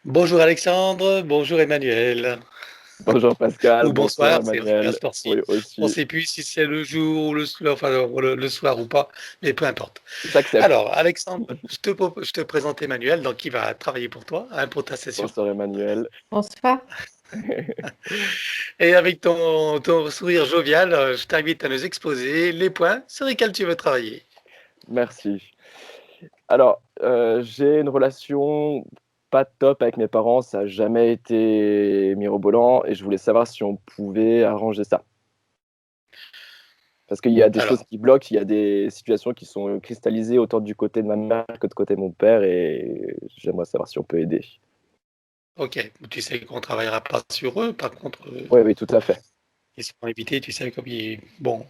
Bonjour Alexandre, bonjour Emmanuel. Bonjour Pascal, Ou bonsoir bonsoir, c'est vrai qu'à Emmanuel. cette heure-ci, Oui, on ne aussi, sait plus si c'est le jour ou le soir, enfin le soir ou pas, mais peu importe. j'accepte. Alors, Alexandre, je te présente Emmanuel, donc qui va travailler pour toi, hein, pour ta session. Bonsoir Emmanuel. Bonsoir. Et avec ton sourire jovial, je t'invite à nous exposer les points sur lesquels tu veux travailler. Merci. Alors, j'ai une relation pas top avec mes parents, ça n'a jamais été mirobolant et je voulais savoir si on pouvait arranger ça. Parce qu'il y a des choses Alors, qui bloquent, il y a des situations qui sont cristallisées autant du côté de ma mère que de côté de mon père et j'aimerais savoir si on peut aider. ok, tu sais qu'on ne travaillera pas sur eux, par contre, Oui, oui, tout à fait. ils seront invités, tu sais, comme ils... Bon,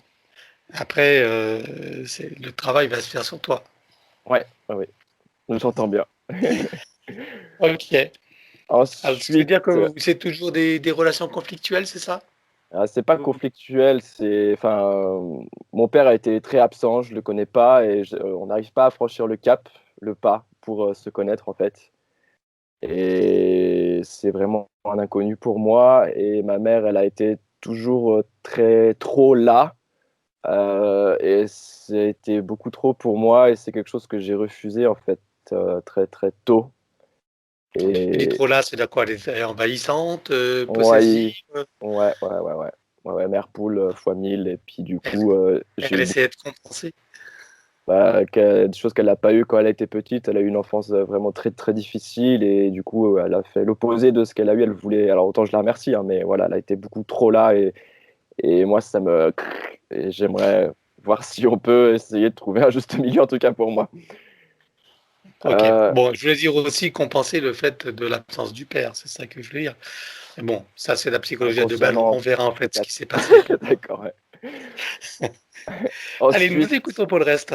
après, le travail va se faire sur toi. Ouais, ouais, oui, j'entends bien. Ok. Alors, ça veut Ensuite, dire que c'est toujours des relations conflictuelles, c'est ça? C'est pas conflictuel, mon père a été très absent, je le connais pas et on n'arrive pas à franchir le cap, le pas pour se connaître en fait. Et c'est vraiment un inconnu pour moi. Et ma mère, elle a été toujours très trop là. Et c'était beaucoup trop pour moi et c'est quelque chose que j'ai refusé en fait très très tôt. Quand tu dis Et trop là, c'est de quoi? Elle est envahissante, possessive? ouais, ouais, mère poule fois 1000. Et puis du Elle, coup, j'ai elle eu essaie de compenser? des choses qu'elle n'a pas eues quand elle était petite. Elle a eu une enfance vraiment très, très difficile et du coup, elle a fait l'opposé de ce qu'elle a eu. Elle voulait, alors autant je la remercie, hein, mais voilà, elle a été beaucoup trop là et moi, ça me. Et j'aimerais voir si on peut essayer de trouver un juste milieu, en tout cas pour moi. Ok. Euh, Bon, je voulais dire aussi compenser le fait de l'absence du père, c'est ça que je voulais dire. Mais bon, ça c'est la psychologie à deux balles. On inconsciemment, verra en fait ce qui peut-être. s'est passé. D'accord, ouais. Allez, nous Ensuite, écoutons pour le reste.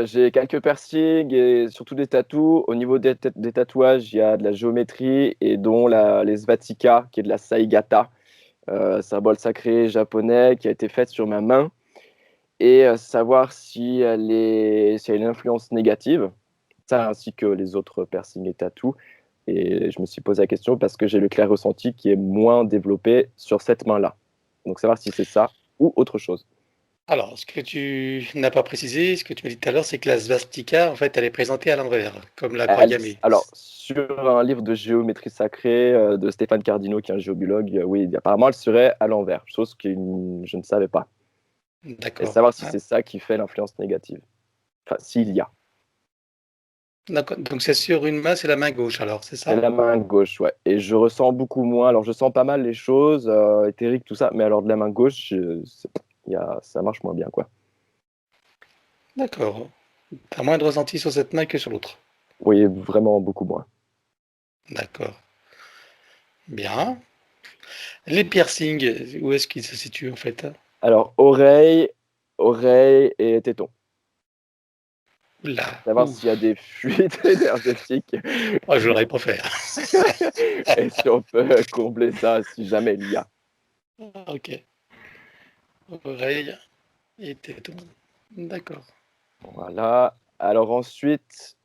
j'ai quelques piercings et surtout des tatous. Au niveau des tatouages, il y a de la géométrie et dont les svatika, qui est de la saigata. Symbole sacré japonais qui a été faite sur ma main et savoir si elle a une influence négative, ça ainsi que les autres piercings et tatous. Et je me suis posé la question parce que j'ai le clair ressenti qui est moins développé sur cette main-là. Donc savoir si c'est ça ou autre chose. Alors, ce que tu n'as pas précisé, ce que tu m'as dit tout à l'heure, c'est que la svastika, en fait, elle est présentée à l'envers, comme la croix gammée. Alors, sur un livre de géométrie sacrée de Stéphane Cardino, qui est un géobiologue, oui, apparemment elle serait à l'envers, chose que je ne savais pas. Et D'accord. savoir si Hein. c'est ça qui fait l'influence négative. Enfin, s'il y a. D'accord. Donc c'est sur une main, c'est la main gauche alors, c'est C'est ça? la main gauche, ouais. Et je ressens beaucoup moins. Alors, je sens pas mal les choses, éthériques, tout ça. Mais alors, de la main gauche, ça marche moins bien, quoi. D'accord. T'as moins de ressenti sur cette main que sur l'autre. Oui, vraiment beaucoup moins. D'accord. Bien. Les piercings, où est-ce qu'ils se situent en fait? Alors, oreille et téton. Là. Savoir Ouh. s'il y a des fuites énergétiques Oh, je l'aurais pas fait. et si on peut combler ça si jamais il y a. Ok. Oreille et téton. D'accord. Voilà. Alors ensuite,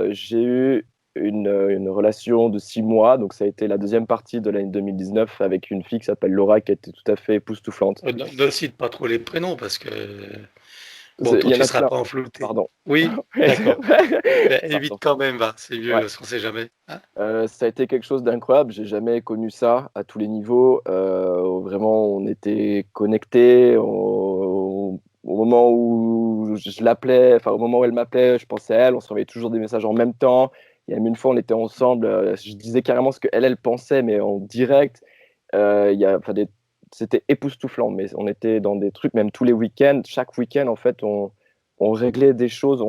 j'ai eu une relation de 6 mois. Donc, ça a été la deuxième partie de l'année 2019 avec une fille qui s'appelle Laura qui était tout à fait époustouflante. Ne cite pas trop les prénoms parce que bon, Il toi y en tu a seras plein. pas enflouté. Pardon. Oui, d'accord. Mais évite Pardon. quand même, va. C'est mieux Ouais. parce qu'on sait jamais. Hein. Ça a été quelque chose d'incroyable. J'ai jamais connu ça à tous les niveaux. Vraiment, on était connectés. Au moment où je l'appelais, enfin au moment où elle m'appelait, je pensais à elle. On se envoyait toujours des messages en même temps. Il y a même une fois, on était ensemble. Je disais carrément ce qu'elle, elle pensait, mais en direct. Enfin, c'était époustouflant. Mais on était dans des trucs, même tous les week-ends. Chaque week-end, en fait, on réglait des choses.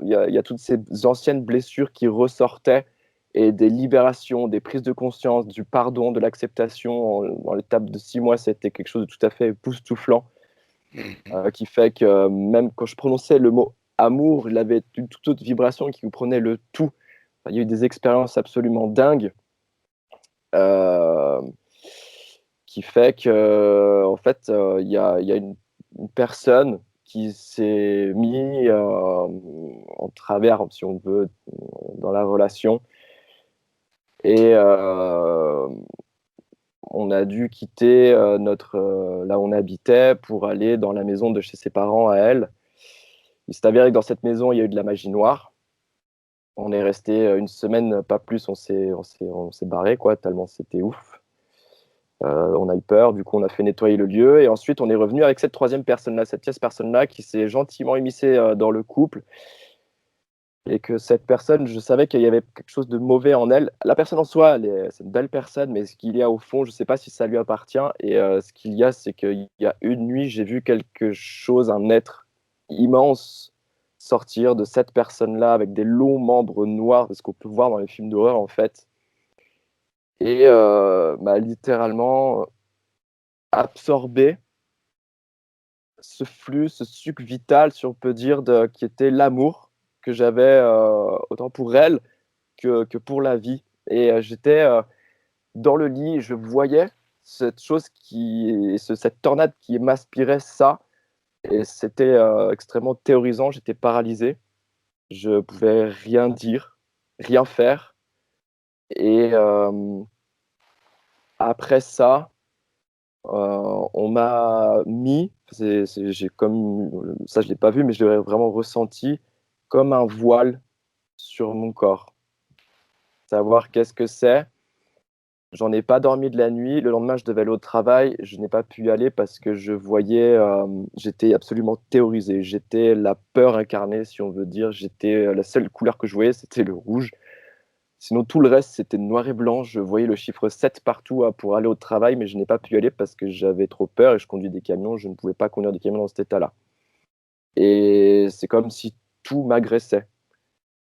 Il y a toutes ces anciennes blessures qui ressortaient et des libérations, des prises de conscience, du pardon, de l'acceptation. Dans l'étape de 6 mois, c'était quelque chose de tout à fait époustouflant, Mhm. qui fait que même quand je prononçais le mot amour, il avait une toute autre vibration qui comprenait le tout. Enfin, il y a eu des expériences absolument dingues, euh, qui fait que, en fait, il y a une personne qui s'est mis en travers, si on veut, dans la relation Et on a dû quitter là où on habitait pour aller dans la maison de chez ses parents à elle. Il s'est avéré que dans cette maison, il y a eu de la magie noire. On est resté une semaine, pas plus, on s'est barré, quoi, tellement c'était ouf. On a eu peur, du coup on a fait nettoyer le lieu et ensuite on est revenu avec cette troisième personne-là, cette tierce personne-là qui s'est gentiment immiscée dans le couple et que cette personne, je savais qu'il y avait quelque chose de mauvais en elle. La personne en soi, c'est une belle personne, mais ce qu'il y a au fond, je ne sais pas si ça lui appartient. Et ce qu'il y a, c'est qu'il y a une nuit, j'ai vu quelque chose, un être immense sortir de cette personne-là avec des longs membres noirs, ce qu'on peut voir dans les films d'horreur en fait, et m'a littéralement absorbé ce flux, ce suc vital, si on peut dire, qui était l'amour que j'avais autant pour elle que pour la vie. Et j'étais dans le lit, je voyais cette chose cette tornade qui m'aspirait ça. Et c'était extrêmement théorisant, j'étais paralysé. Je pouvais rien dire, rien faire. Et après ça, on m'a mis, j'ai comme ça je l'ai pas vu, mais je l'ai vraiment ressenti comme un voile sur mon corps. Savoir qu'est-ce que c'est. J'en ai pas dormi de la nuit. Le lendemain, je devais aller au travail. Je n'ai pas pu y aller parce que je voyais, j'étais absolument terrorisé. J'étais la peur incarnée, si on veut dire. La seule couleur que je voyais, c'était le rouge. Sinon, tout le reste, c'était noir et blanc. Je voyais le chiffre 7 partout pour aller au travail, mais je n'ai pas pu y aller parce que j'avais trop peur et je conduis des camions. Je ne pouvais pas conduire des camions dans cet état-là. Et c'est comme si tout m'agressait.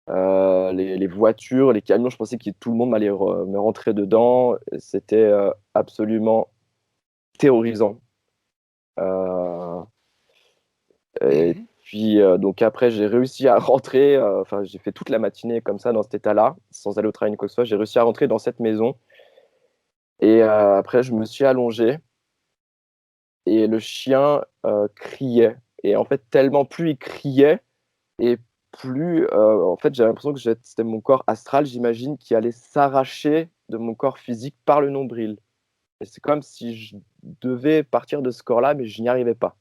Les voitures, les camions, je pensais que tout le monde allait me rentrer dedans. C'était absolument terrorisant. Euh, et Mhm. puis, donc après, j'ai réussi à rentrer. Enfin, j'ai fait toute la matinée comme ça, dans cet état-là, sans aller au travail ni quoi que ce soit. J'ai réussi à rentrer dans cette maison. Et après, je me suis allongé et le chien criait. Et en fait, tellement plus il criait, et plus, en fait, j'avais l'impression que c'était mon corps astral, j'imagine, qui allait s'arracher de mon corps physique par le nombril. Et c'est comme si je devais partir de ce corps-là, mais je n'y arrivais pas.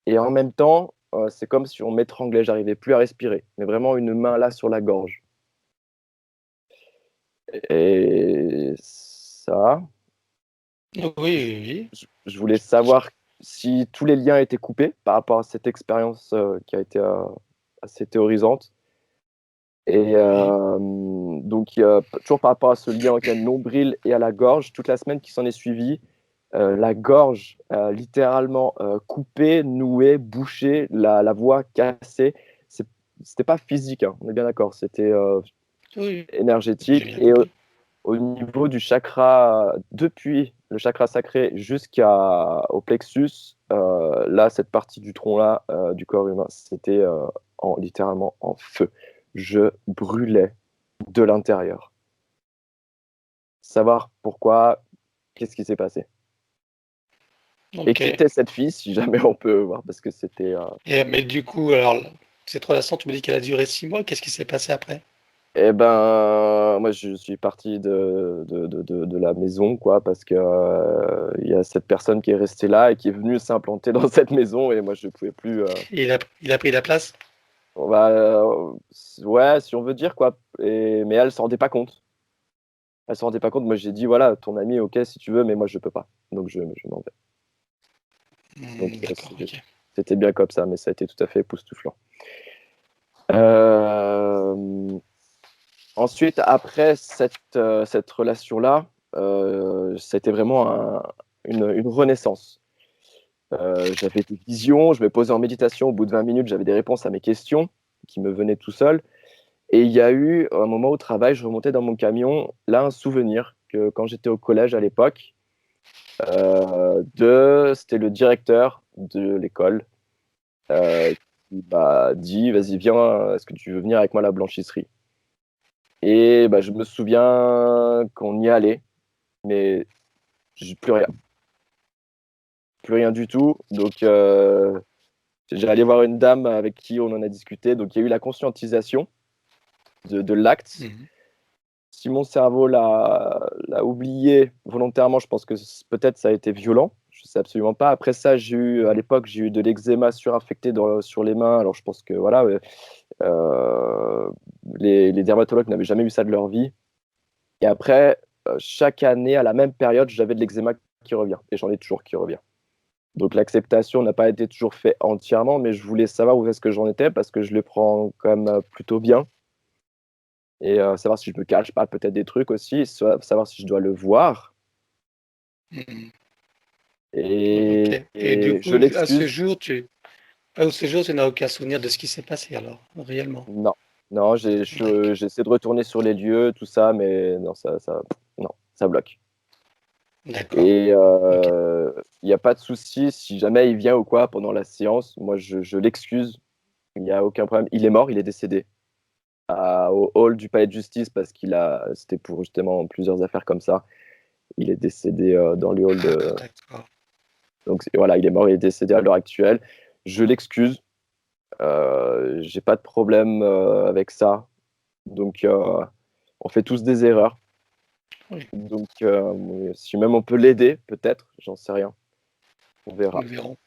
Et en même temps, c'est comme si on m'étranglait, j'arrivais plus à respirer, mais vraiment une main là sur la gorge. Et ça, Oui, oui, oui. je voulais savoir si tous les liens étaient coupés par rapport à cette expérience qui a été assez théorisante. Et Oui. donc, toujours par rapport à ce lien avec le nombril et à la gorge, toute la semaine qui s'en est suivie, la gorge littéralement coupée, nouée, bouchée, la voix cassée. C'était pas physique, hein, on est bien d'accord, c'était Oui, j'ai énergétique. bien Et compris. au niveau du chakra, depuis le chakra sacré jusqu'au plexus, là, cette partie du tronc-là, du corps humain, c'était littéralement en feu. Je brûlais de l'intérieur. Savoir pourquoi, qu'est-ce qui s'est passé. Et Ok. qui était cette fille, si jamais on peut voir, parce que c'était... Mais du coup, alors, cette relation, tu me dis qu'elle a duré 6 mois. Qu'est-ce qui s'est passé après? Eh ben, moi, je suis parti de la maison, quoi, parce que il y a cette personne qui est restée là et qui est venue s'implanter dans cette maison, et moi, je pouvais plus... Il a pris la place? Ouais, si on veut dire, quoi. Mais elle s'en rendait pas compte. Elle s'en rendait pas compte. Moi, j'ai dit, voilà, ton ami, ok, si tu veux, mais moi, je peux pas. Donc, je m'en vais. Donc, D'accord, ok. c'était bien comme ça, mais ça a été tout à fait époustouflant. Euh, Ensuite, après cette relation-là, c'était vraiment une renaissance. J'avais des visions, je me posais en méditation, au bout de 20 minutes, j'avais des réponses à mes questions qui me venaient tout seul. Et il y a eu un moment au travail, je remontais dans mon camion, là, un souvenir que quand j'étais au collège à l'époque, c'était le directeur de l'école qui m'a dit, vas-y, viens, est-ce que tu veux venir avec moi à la blanchisserie? Et bah, je me souviens qu'on y allait, mais plus rien du tout. Donc, j'ai allé voir une dame avec qui on en a discuté. Donc, il y a eu la conscientisation de l'acte. Mhm. si mon cerveau l'a oublié volontairement, je pense que peut-être ça a été violent. Je sais absolument pas. Après ça, à l'époque, j'ai eu de l'eczéma surinfecté sur les mains. Alors je pense que voilà, euh, les dermatologues n'avaient jamais eu ça de leur vie. Et après, chaque année, à la même période, j'avais de l'eczéma qui revient. Et j'en ai toujours qui revient. Donc l'acceptation n'a pas été toujours faite entièrement, mais je voulais savoir où est-ce que j'en étais parce que je le prends quand même plutôt bien. Et savoir si je me cache pas peut-être des trucs aussi, savoir si je dois le voir. Mhm. Ok. Et du Et je coup, l'excuse. à ce jour, tu n'as aucun souvenir de ce qui s'est passé alors, réellement. Non, non, D'accord. j'essaie de retourner sur les lieux, tout ça, mais non, non, ça bloque. D'accord. Et Ok. il n'y a pas de souci si jamais il vient ou quoi pendant la séance. Moi, je l'excuse. Il n'y a aucun problème. Il est mort, il est décédé au hall du palais de justice parce c'était pour justement plusieurs affaires comme ça. Il est décédé dans le hall Ah, de. d'accord. Donc voilà, il est mort, il est décédé à l'heure actuelle. Je l'excuse. J'ai pas de problème avec ça. Donc on fait tous des erreurs. Oui, Donc si même on peut l'aider, peut-être, j'en sais rien. On nous verra. verrons.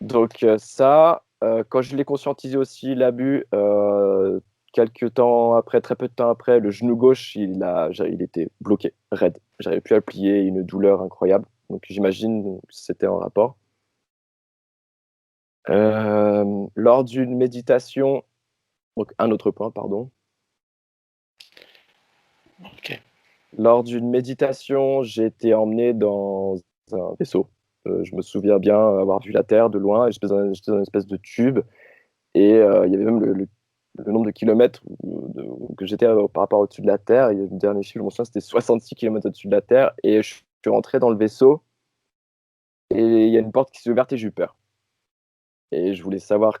Donc ça, quand je l'ai conscientisé aussi, l'abus, quelques temps après, très peu de temps après, le genou gauche, il était bloqué, raide. J'arrivais plus à le plier, une douleur incroyable. Donc j'imagine que c'était en rapport. Lors d'une méditation, donc un autre point, pardon. Ok. Lors d'une méditation, j'ai été emmené dans un vaisseau. Je me souviens bien avoir vu la Terre de loin, et j'étais dans une espèce de tube, et il y avait même le nombre de kilomètres que j'étais par rapport au-dessus de la Terre. Et le dernier chiffre, je me souviens, c'était 66 kilomètres au-dessus de la Terre, et je suis rentré dans le vaisseau, et il y a une porte qui s'est ouverte, et j'ai eu peur. Et je voulais savoir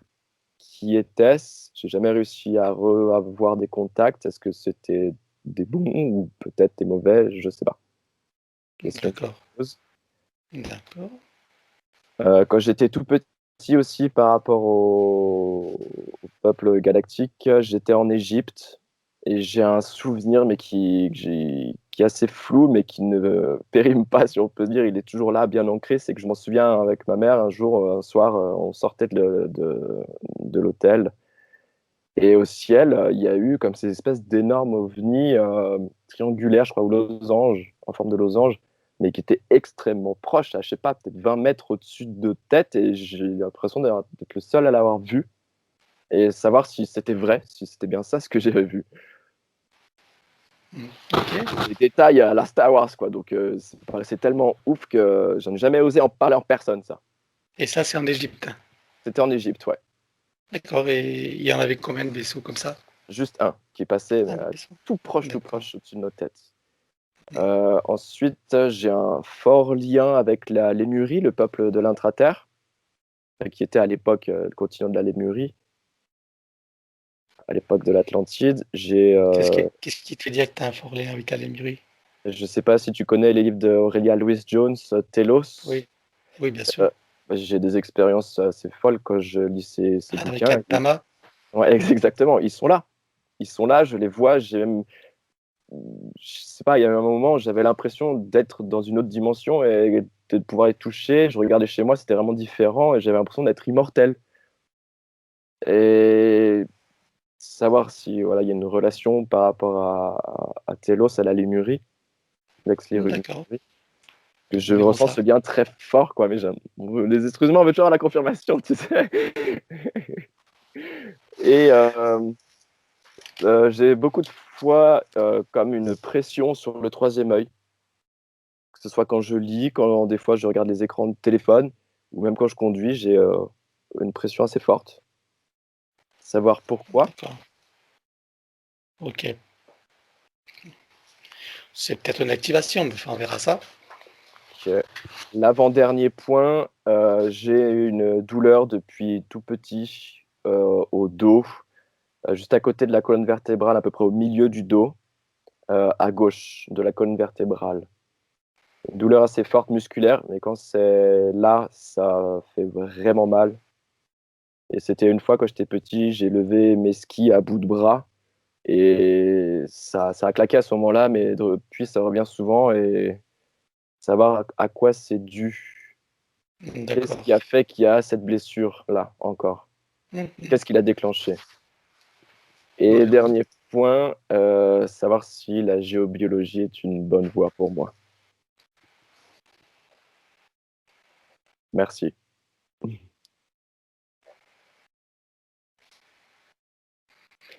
qui était-ce. J'ai jamais réussi à avoir des contacts. Est-ce que c'était des bons ou peut-être des mauvais? Je sais pas. Question que je D'accord. me pose. D'accord. Quand j'étais tout petit aussi par rapport au peuple galactique, j'étais en Égypte et j'ai un souvenir, mais qui est assez flou, mais qui ne périme pas, si on peut dire. Il est toujours là, bien ancré. C'est que je m'en souviens avec ma mère, un jour, un soir, on sortait de l'hôtel et au ciel, il y a eu comme ces espèces d'énormes ovnis triangulaires, je crois, ou losanges, en forme de losange, mais qui étaient extrêmement proches, à, je sais pas, peut-être 20 mètres au-dessus de tête, et j'ai eu l'impression d'être le seul à l'avoir vu, et savoir si c'était vrai, si c'était bien ça ce que j'avais vu. Ok. Des détails à la Star Wars, quoi, donc ça me paraissait tellement ouf que j'en ai jamais osé en parler en personne, ça. Et ça, c'est en Égypte. C'était en Égypte, ouais. D'accord. Et il y en avait combien de vaisseaux comme ça? Juste un, qui passait Un vaisseau. tout D'accord. proche au-dessus de nos têtes. Ensuite, j'ai un fort lien avec la Lémurie, le peuple de l'Intraterre, qui était à l'époque le continent de la Lémurie, à l'époque de l'Atlantide. Qu'est-ce qui te fait dire que tu as un fort lien avec la Lémurie? Je ne sais pas si tu connais les livres d'Aurelia Louise Jones, Telos. Oui. Oui, bien sûr. Euh, J'ai des expériences assez folles quand je lis ces Avec bouquins. Atama. Ouais, exactement, ils sont là. Ils sont là, je les vois. Je sais pas, il y a un moment, j'avais l'impression d'être dans une autre dimension et de pouvoir les toucher. Je regardais chez moi, c'était vraiment différent et j'avais l'impression d'être immortel. Et savoir si voilà, il y a une relation par rapport à Telos, à la Lémurie, l'ex-Lémurie, D'accord. que je Nous verrons ressens ça. ce lien très fort, quoi. Mais les êtres humains, on veut toujours à la confirmation, tu sais. Et j'ai beaucoup de fois comme une pression sur le troisième œil, que ce soit quand je lis, quand des fois je regarde les écrans de téléphone, ou même quand je conduis, j'ai une pression assez forte. Savoir pourquoi. D'accord. Ok. C'est peut-être une activation, mais enfin, on verra ça. Ok. L'avant-dernier point, j'ai une douleur depuis tout petit au dos, juste à côté de la colonne vertébrale, à peu près au milieu du dos, à gauche de la colonne vertébrale. Une douleur assez forte musculaire, mais quand c'est là, ça fait vraiment mal. Et c'était une fois quand j'étais petit, j'ai levé mes skis à bout de bras Et ça a claqué à ce moment-là, mais depuis, ça revient souvent et savoir à quoi c'est dû. Qu'est-ce D'accord. qui a fait qu'il y a cette blessure-là encore? Qu'est-ce qui l'a déclenché? Et Voilà. dernier point, savoir si la géobiologie est une bonne voie pour moi. Merci.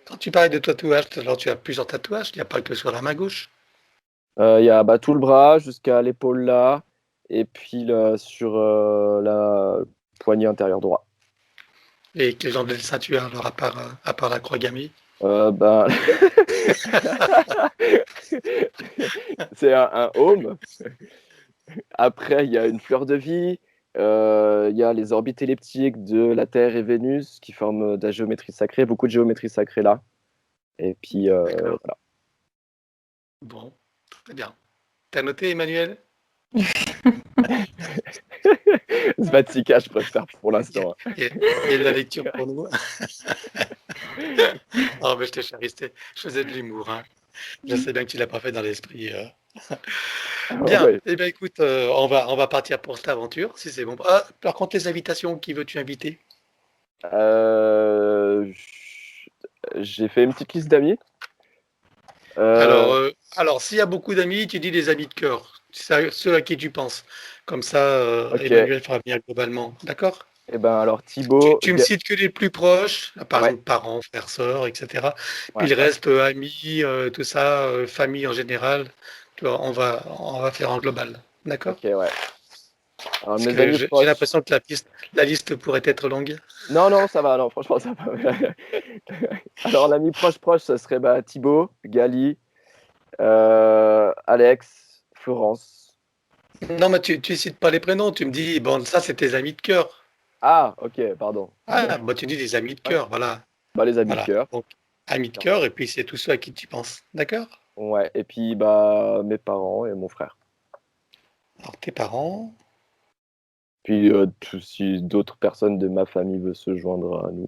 Quand tu parlais de tatouage, alors tu as plusieurs tatouages, il n'y a pas que sur la main gauche. Il y a tout le bras jusqu'à l'épaule là, et puis sur la poignet intérieur droit. Et quel genre de dessin tu as alors à part la croix gammée? Ben, c'est un home. Après, il y a une fleur de vie. Il y a les orbites elliptiques de la Terre et Vénus qui forment de la géométrie sacrée, beaucoup de géométrie sacrée là. Et puis D'accord. voilà. Bon, très bien. T'as noté, Emmanuel? Svatika, je préfère pour Il y a, l'instant. il y a de la lecture pour nous. Oh, mais je te charristais. Je faisais de l'humour, hein. Je sais bien que tu l'as pas fait dans l'esprit. Bien. Ouais. Eh bien, écoute, on va partir pour cette aventure, si c'est bon. Ah, par contre, les invitations, qui veux-tu inviter? Euh, j'ai fait une petite liste d'amis. Alors, Euh, s'il y a beaucoup d'amis, tu dis des amis de cœur. C'est ceux à qui tu penses. Comme ça, ok. Emmanuel fera venir globalement. D'accord? Et ben alors Thibaut, Tu me cites que les plus proches, par ouais, exemple parents, frères, sœurs, etc. Puis ouais, le ouais. reste, amis, tout ça, famille en général, tu vois, on va faire en global. D'accord? Ok, ouais. Alors Parce mes que amis j'ai proches. l'impression que la liste pourrait être longue. Non, non, ça va. Non, franchement, ça va. Alors l'ami proche, ça serait bah, Thibaut, Gali, Alex, Florence. Non, mais tu cites pas les prénoms, tu me dis, bon, ça, c'est tes amis de cœur. Ah, ok, pardon. Ah, bah, tu dis des amis de Ouais. cœur, voilà. Bah les amis de Voilà. cœur. Donc, amis de Non. cœur, et puis c'est tous ceux à qui tu penses. D'accord? Ouais. Et puis bah mes parents et mon frère. Alors, tes parents, Puis si d'autres personnes de ma famille veulent se joindre à nous,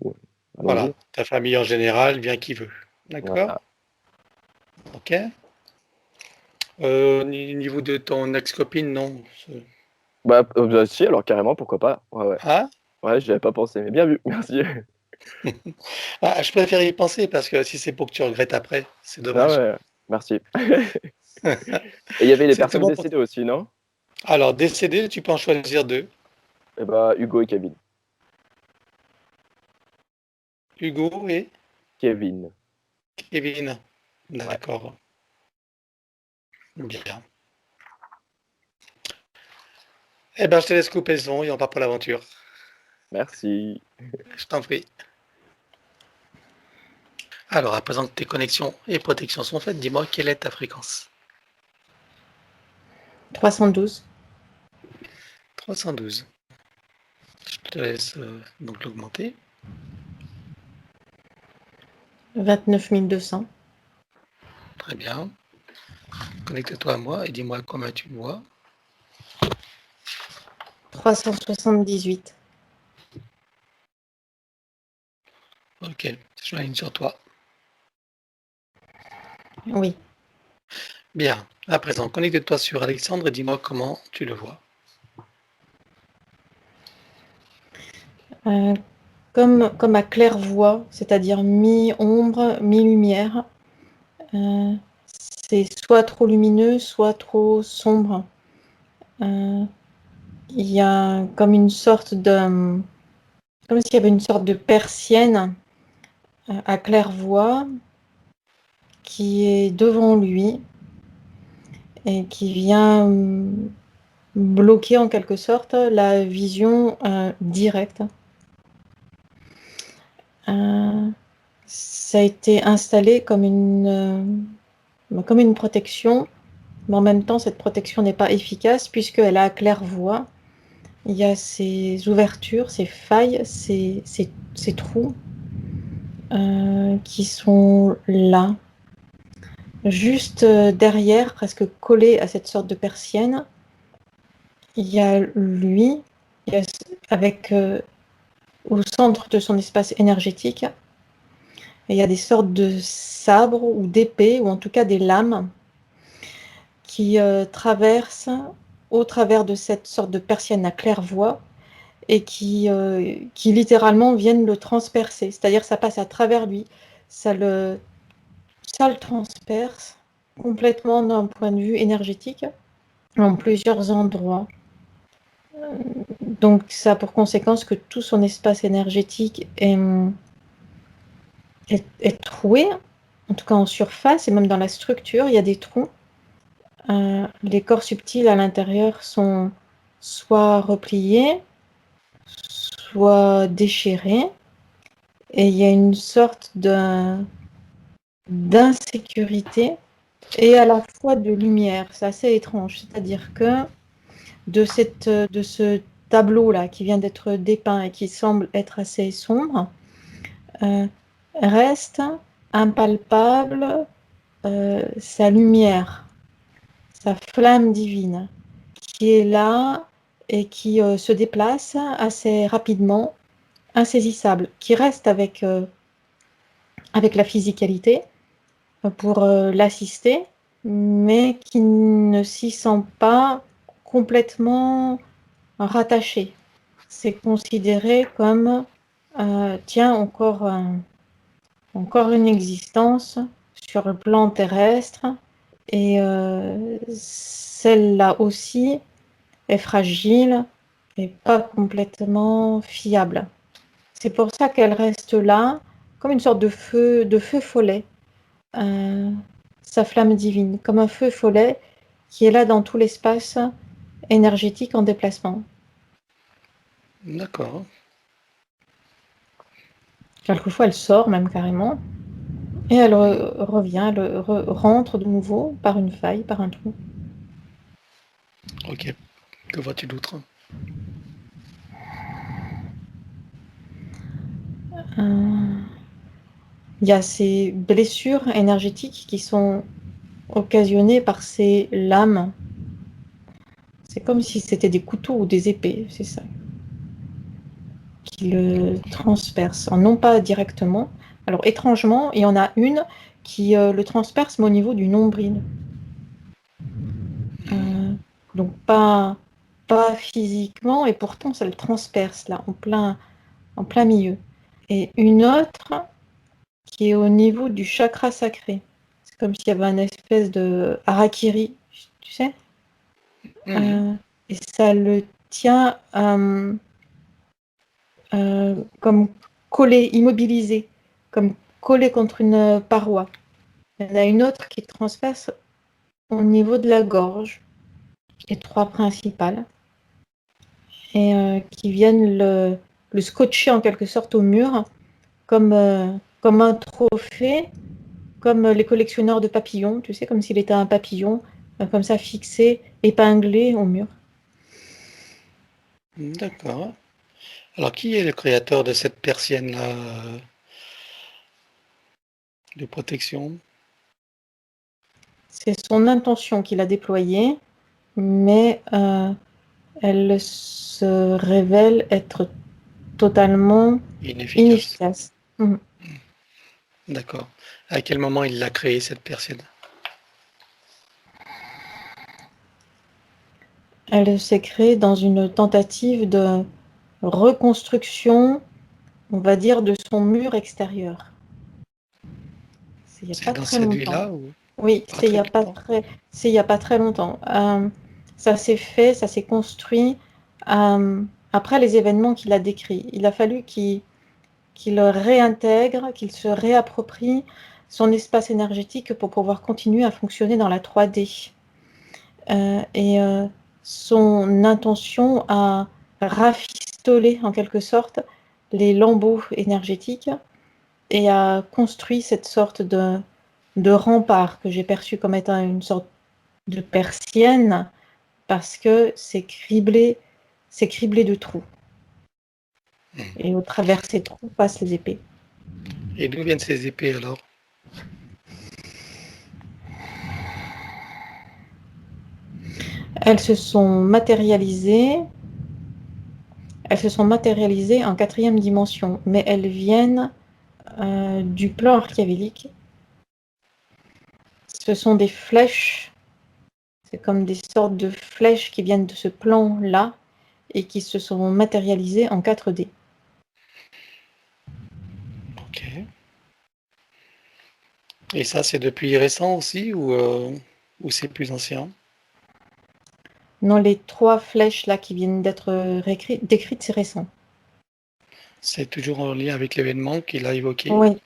allons-y. voilà. Ta famille en général, vient qui veut. D'accord? Voilà. Ok? Au niveau de ton ex-copine, non. Bah, si, alors carrément, pourquoi pas. Ouais, ouais. Ah? Ouais, j'y avais pas pensé, mais bien vu, merci. Ah, je préfère y penser parce que si c'est pour que tu regrettes après, c'est Ah dommage. ouais, merci. Et il y avait les C'est tout personnes bon pour décédées aussi, non? Alors, décédé, tu peux en choisir deux. Eh bah, Hugo et Kevin. Hugo et Kevin. Kevin. Ouais, D'accord. Bien. Eh ben, je te laisse couper le son et on part pour l'aventure. merci. Je t'en prie. Alors, à présent que tes connexions et protections sont faites, dis-moi quelle est ta fréquence? 312. 312. Je te laisse donc l'augmenter. 29 200. Très bien. Connecte-toi à moi et dis-moi comment tu me vois. 378. Ok, je m'aligne sur toi. Oui. Bien. À présent, connecte-toi sur Alexandre et dis-moi comment tu le vois. Comme à claire-voie, c'est-à-dire mi-ombre, mi-lumière. C'est soit trop lumineux, soit trop sombre. Il y a comme une sorte de... Comme s'il y avait une sorte de persienne à claire-voie qui est devant lui et qui vient bloquer en quelque sorte la vision directe. Ça a été installé comme une protection, mais en même temps, cette protection n'est pas efficace puisqu'elle a claire-voie. Il y a ces ouvertures, ces failles, ces trous qui sont là. Juste derrière, presque collé à cette sorte de persienne, il y a lui, il y a, avec au centre de son espace énergétique, Et il y a des sortes de sabres ou d'épées, ou en tout cas des lames, qui traversent au travers de cette sorte de persienne à claire-voie et qui littéralement viennent le transpercer. C'est-à-dire ça passe à travers lui, ça le transperce complètement d'un point de vue énergétique en plusieurs endroits. Donc ça a pour conséquence que tout son espace énergétique est troué, en tout cas en surface et même dans la structure, il y a des trous. Les corps subtils à l'intérieur sont soit repliés, soit déchirés, et il y a une sorte d'insécurité et à la fois de lumière. C'est assez étrange, c'est-à-dire que de ce tableau-là qui vient d'être dépeint et qui semble être assez sombre, reste impalpable sa lumière, sa flamme divine, qui est là et qui se déplace assez rapidement, insaisissable, qui reste avec la physicalité pour l'assister, mais qui ne s'y sent pas complètement rattaché. C'est considéré comme tiens, encore une existence sur le plan terrestre, et celle-là aussi est fragile et pas complètement fiable. C'est pour ça qu'elle reste là, comme une sorte de feu follet, sa flamme divine, comme un feu follet qui est là dans tout l'espace énergétique en déplacement. D'accord. Quelquefois, elle sort même carrément, et elle revient, elle rentre de nouveau par une faille, par un trou. Ok. Que vois-tu d'autre? Il y a ces blessures énergétiques qui sont occasionnées par ces lames. C'est comme si c'était des couteaux ou des épées, c'est ça, qui le transpercent. Non pas directement. Alors étrangement, il y en a une qui le transperce, mais au niveau du nombril. Donc pas physiquement, et pourtant ça le transperce là, en plein milieu. Et une autre qui est au niveau du chakra sacré. C'est comme s'il y avait un espèce de harakiri, tu sais. Et ça le tient comme collé, immobilisé, comme collé contre une paroi. Il y en a une autre qui transperce au niveau de la gorge, les trois principales, et qui viennent le scotcher en quelque sorte au mur, comme un trophée, comme les collectionneurs de papillons, tu sais, comme s'il était un papillon, comme ça fixé, épinglé au mur. D'accord. Alors, qui est le créateur de cette persienne-là de protection? C'est son intention qu'il a déployée, mais elle se révèle être totalement Inefficace. inefficace. D'accord. À quel moment il l'a créée, cette persienne? Elle s'est créée dans une tentative de reconstruction, on va dire, de son mur extérieur. C'est il n'y a C'est pas dans très cette longtemps. vie-là ou Oui, pas c'est il très n'y a pas longtemps? très, c'est il y a pas très longtemps. Ça s'est fait, ça s'est construit après les événements qu'il a décrits. Il a fallu qu'il réintègre, qu'il se réapproprie son espace énergétique pour pouvoir continuer à fonctionner dans la 3D. Et son intention a rafistolé en quelque sorte les lambeaux énergétiques et a construit cette sorte de rempart que j'ai perçu comme étant une sorte de persienne, parce que c'est criblé de trous. Et au travers ces trous passent les épées. Et d'où viennent ces épées alors? Elles se sont matérialisées en quatrième dimension, mais elles viennent du plan archiavélique. Ce sont des flèches, c'est comme des sortes de flèches qui viennent de ce plan-là et qui se sont matérialisées en 4D. Ok. Et ça, c'est depuis récent aussi ou c'est plus ancien? Non, les 3 flèches là qui viennent d'être décrites, c'est récent. C'est toujours en lien avec l'événement qu'il a évoqué? Oui,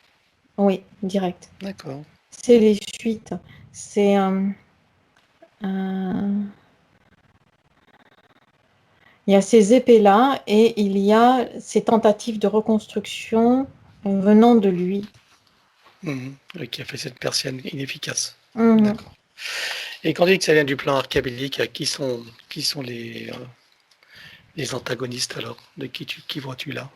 oui, direct. D'accord. C'est les suites. C'est un- il y a ces épées-là et il y a ces tentatives de reconstruction venant de lui. Mhm. Oui, qui a fait cette persienne inefficace. Mhm. D'accord. Et quand on dit que ça vient du plan archaélique, qui sont les antagonistes alors? De qui vois-tu là?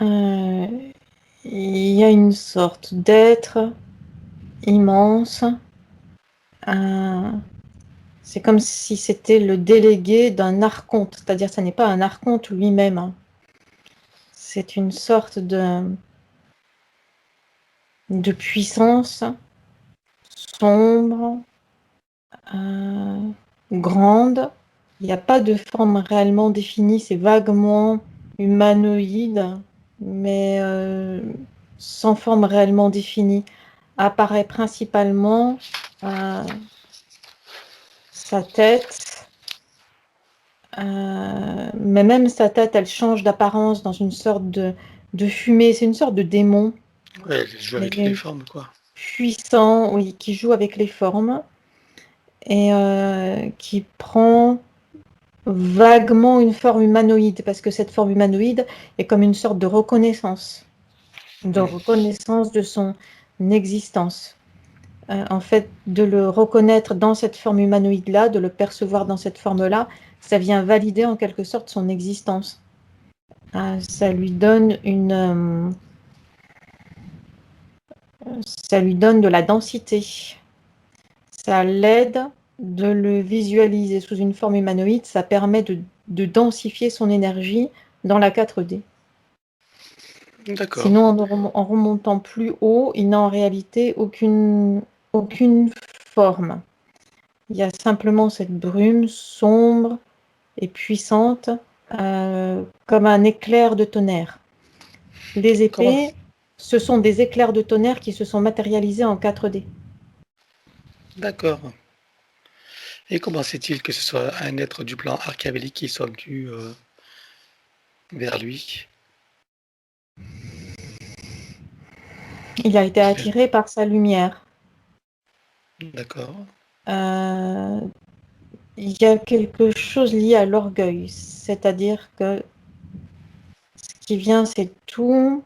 Euh, il y a une sorte d'être immense. C'est comme si c'était le délégué d'un archonte, c'est-à-dire ça n'est pas un archonte lui-même, hein. C'est une sorte de puissance sombre, grande. Il n'y a pas de forme réellement définie, c'est vaguement humanoïde, mais sans forme réellement définie. Apparaît principalement sa tête, mais même sa tête, elle change d'apparence dans une sorte de fumée. C'est une sorte de démon, Ouais, je joue avec les mais formes, quoi. puissant, oui, qui joue avec les formes et qui prend vaguement une forme humanoïde, parce que cette forme humanoïde est comme une sorte de reconnaissance de son existence. En fait, de le reconnaître dans cette forme humanoïde-là, de le percevoir dans cette forme-là, ça vient valider en quelque sorte son existence. Ça lui donne ça lui donne de la densité. Ça l'aide de le visualiser sous une forme humanoïde. Ça permet de densifier son énergie dans la 4D. D'accord. Sinon, en remontant plus haut, il n'a en réalité aucune forme. Il y a simplement cette brume sombre et puissante, comme un éclair de tonnerre. Les Comment? épées, ce sont des éclairs de tonnerre qui se sont matérialisés en 4D. D'accord. Et comment c'est-il que ce soit un être du plan archaélique qui soit venu vers lui? Il a été attiré par sa lumière. D'accord. Euh, il y a quelque chose lié à l'orgueil, c'est-à-dire que ce qui vient, c'est tout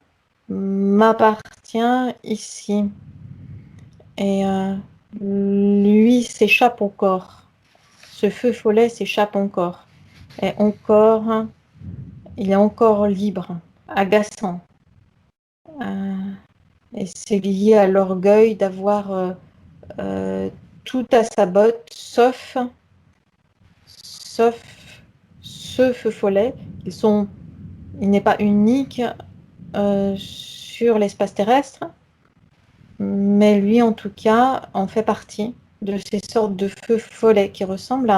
m'appartient ici. Et lui s'échappe encore. Ce feu follet s'échappe encore. Et encore, il est encore libre, agaçant. Et c'est lié à l'orgueil d'avoir tout à sa botte, sauf ce feu follet. Il n'est pas unique sur l'espace terrestre, mais lui en tout cas en fait partie de ces sortes de feux follets qui ressemblent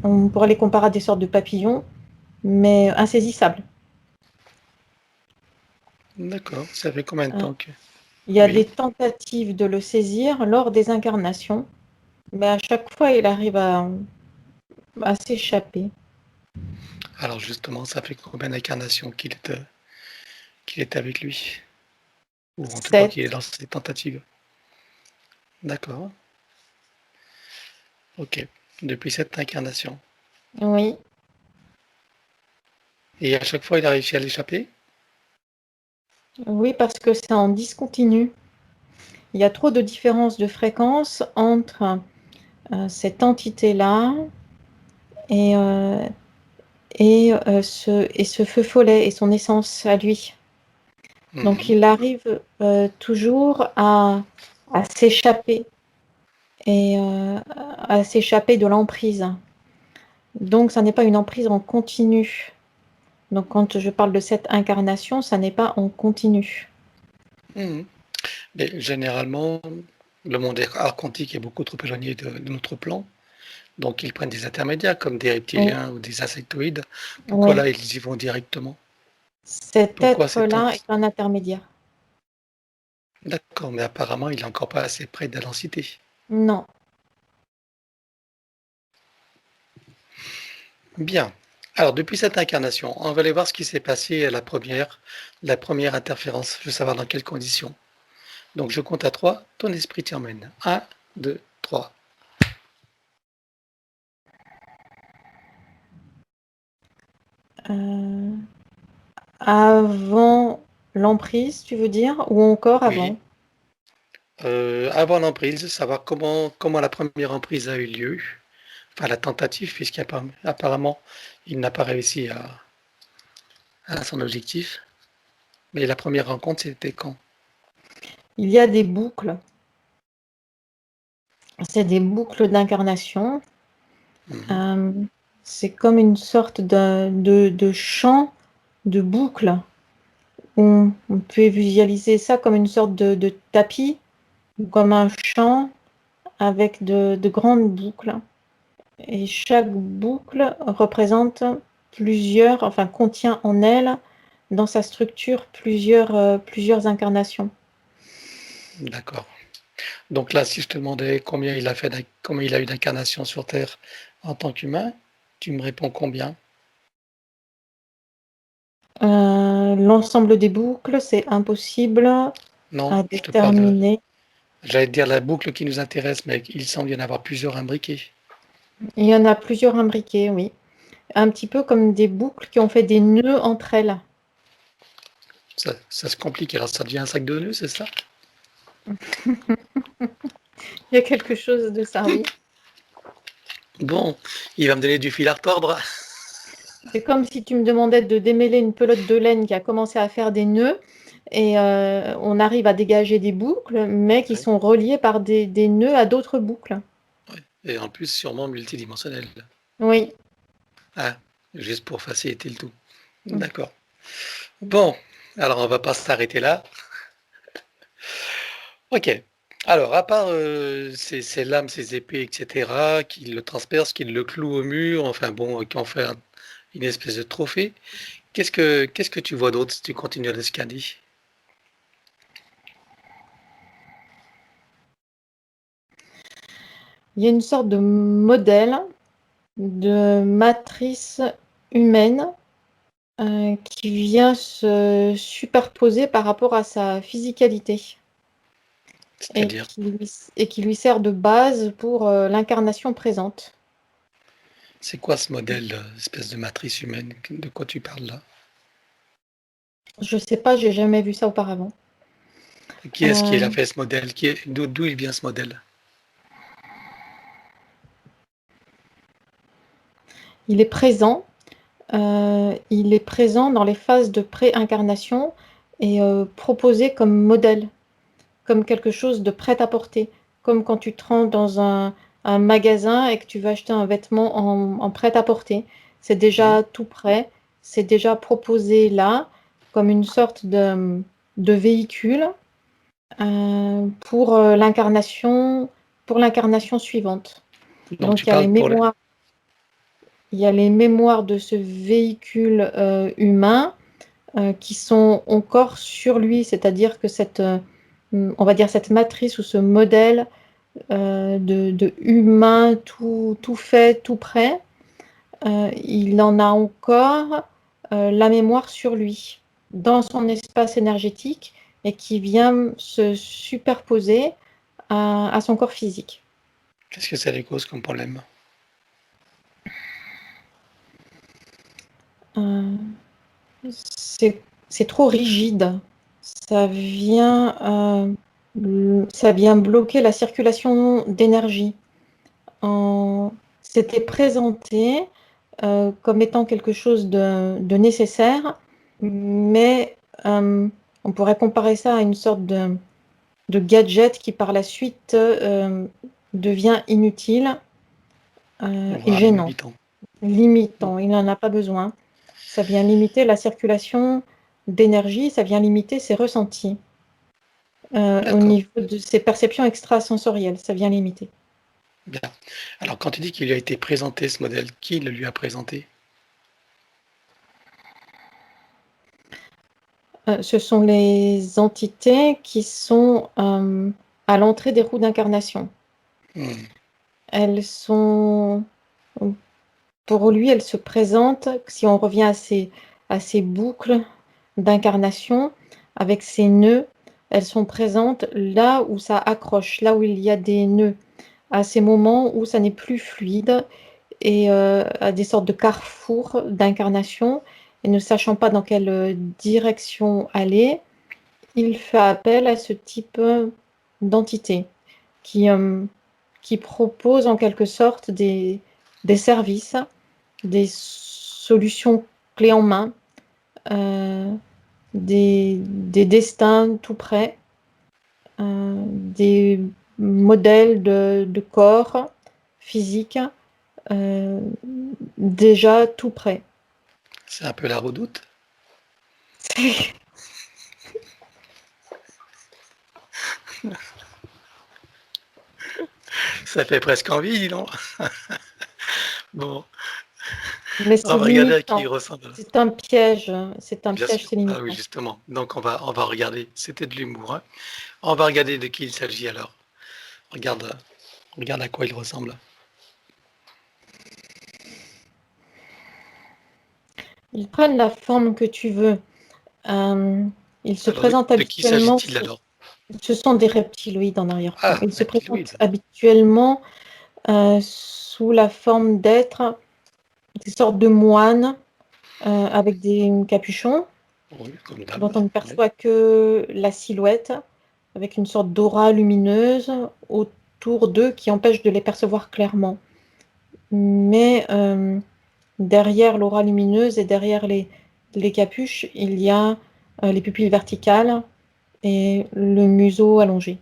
on pourrait les comparer à des sortes de papillons, mais insaisissables. D'accord. Ça fait combien de Hein. temps que... Il y a Oui. des tentatives de le saisir lors des incarnations, mais à chaque fois il arrive à s'échapper. Alors justement, ça fait combien d'incarnations qu'il est avec lui? Ou en tout cas qu'il est 7, dans ses tentatives. D'accord. Ok. Depuis cette incarnation. oui. Et à chaque fois, il a réussi à l'échapper? Oui, parce que c'est en discontinu. Il y a trop de différences de fréquence entre cette entité-là et, ce feu follet et son essence à lui. Donc Mhm. il arrive toujours à s'échapper et à s'échapper de l'emprise. Donc ça n'est pas une emprise en continu, Donc, quand je parle de cette incarnation, ça n'est pas en continu. Mhm. Mais généralement, le monde quantique est beaucoup trop éloigné de notre plan. Donc, ils prennent des intermédiaires comme des Oui, reptiliens ou des insectoïdes. Pourquoi oui. là, ils y vont directement? Cet Pourquoi c'est tant... être-là est un intermédiaire. D'accord, mais apparemment, il est encore pas assez près de la densité. Non. Bien. Alors, depuis cette incarnation, on va aller voir ce qui s'est passé à la première interférence. Je veux savoir dans quelles conditions. Donc, je compte à 3. Ton esprit t'y emmène. 1, 2, 3. Euh, Avant l'emprise, tu veux dire, ou encore Oui. avant? Avant l'emprise, savoir comment la première emprise a eu lieu. Enfin, la tentative, puisqu'apparemment, il n'a pas réussi à son objectif. Mais la première rencontre, c'était quand? Il y a des boucles. C'est des boucles d'incarnation. Mhm. Euh, c'est comme une sorte de champ de boucles. On peut visualiser ça comme une sorte de tapis, ou comme un champ avec de grandes boucles. Et chaque boucle représente plusieurs, enfin contient en elle, dans sa structure, plusieurs incarnations. D'accord. Donc là, si je te demandais combien il a eu d'incarnations sur Terre en tant qu'humain, tu me réponds combien? L'ensemble des boucles, c'est impossible Non, à je te parle de... déterminer. J'allais te dire la boucle qui nous intéresse, mais il semble y en avoir plusieurs imbriquées. Il y en a plusieurs imbriquées, oui. Un petit peu comme des boucles qui ont fait des nœuds entre elles. Ça se complique, alors ça devient un sac de nœuds, c'est ça? Il y a quelque chose de ça, oui. Bon, il va me donner du fil à retordre. C'est comme si tu me demandais de démêler une pelote de laine qui a commencé à faire des nœuds et on arrive à dégager des boucles, mais qui Ouais, sont reliées par des nœuds à d'autres boucles. ouais. Et en plus, sûrement multidimensionnel. Oui. Ah, juste pour faciliter le tout. D'accord. Bon, alors on va pas s'arrêter là. Ok. Alors, à part ces lames, ces épées, etc., qui le transpercent, qui le clouent au mur, enfin bon, qui en fait une espèce de trophée, qu'est-ce que tu vois d'autre si tu continues à le scanner? Il y a une sorte de modèle de matrice humaine qui vient se superposer par rapport à sa physicalité C'est-à-dire, et qui lui sert de base pour l'incarnation présente. c'est quoi ce modèle, espèce de matrice humaine? De quoi tu parles là? Je sais pas, j'ai jamais vu ça auparavant. Qui est-ce qui a Euh, fait ce modèle? D'où il vient ce modèle? il est présent. Il est présent dans les phases de pré-incarnation et proposé comme modèle, comme quelque chose de prêt à porter, comme quand tu te rends dans un magasin et que tu vas acheter un vêtement en prêt à porter. C'est Hmm. déjà tout prêt, c'est déjà proposé là, comme une sorte de véhicule pour l'incarnation suivante. Donc Donc tu parles pour les... il y a les mémoires de ce véhicule humain qui sont encore sur lui, c'est-à-dire que on va dire cette matrice ou ce modèle de humain tout fait, tout prêt, il en a encore la mémoire sur lui, dans son espace énergétique, et qui vient se superposer à son corps physique. Qu'est-ce que ça lui cause comme problème? Euh, c'est trop rigide. Ça vient, ça vient bloquer la circulation d'énergie. C'était présenté comme étant quelque chose de nécessaire, mais on pourrait comparer ça à une sorte de gadget qui par la suite devient inutile et Voire gênant, limitant. limitant. Il n'en a pas besoin. Ça vient limiter la circulation d'énergie, ça vient limiter ses ressentis. Au D'accord, niveau de ses perceptions extrasensorielles, ça vient limiter. bien. Alors, quand tu dis qu'il lui a été présenté ce modèle, qui le lui a présenté? Ce sont les entités qui sont à l'entrée des roues d'incarnation. Hmm, Elles sont, pour lui, elles se présentent, si on revient à ces boucles d'incarnation, avec ces nœuds, elles sont présentes là où ça accroche, là où il y a des nœuds, à ces moments où ça n'est plus fluide et à des sortes de carrefours d'incarnation, et ne sachant pas dans quelle direction aller, il fait appel à ce type d'entité qui propose en quelque sorte des services, des solutions clés en main, des destins tout prêts, des modèles de corps physiques déjà tout prêts. c'est un peu la redoute. Ça fait presque envie, non? Bon, Mais on c'est va regarder à qui il limitant. ressemble. C'est un piège. C'est un Bien piège, sûr. c'est Ah oui, limitant. justement. Donc on va regarder. C'était de l'humour, hein. On va regarder de qui il s'agit alors. Regarde, regarde à quoi il ressemble. Ils prennent la forme que tu veux. Ils se Alors présentent de qui habituellement, s'agit-il alors? ce sont des reptiloïdes en arrière-plan. Ah, Ils se présentent reptiloïde. habituellement sous la forme d'êtres, des sortes de moines avec des capuchons Oui, comme dont d'hab. on ne Oui. perçoit que la silhouette, avec une sorte d'aura lumineuse autour d'eux qui empêche de les percevoir clairement. Mais derrière l'aura lumineuse et derrière les capuches, il y a les pupilles verticales et le museau allongé.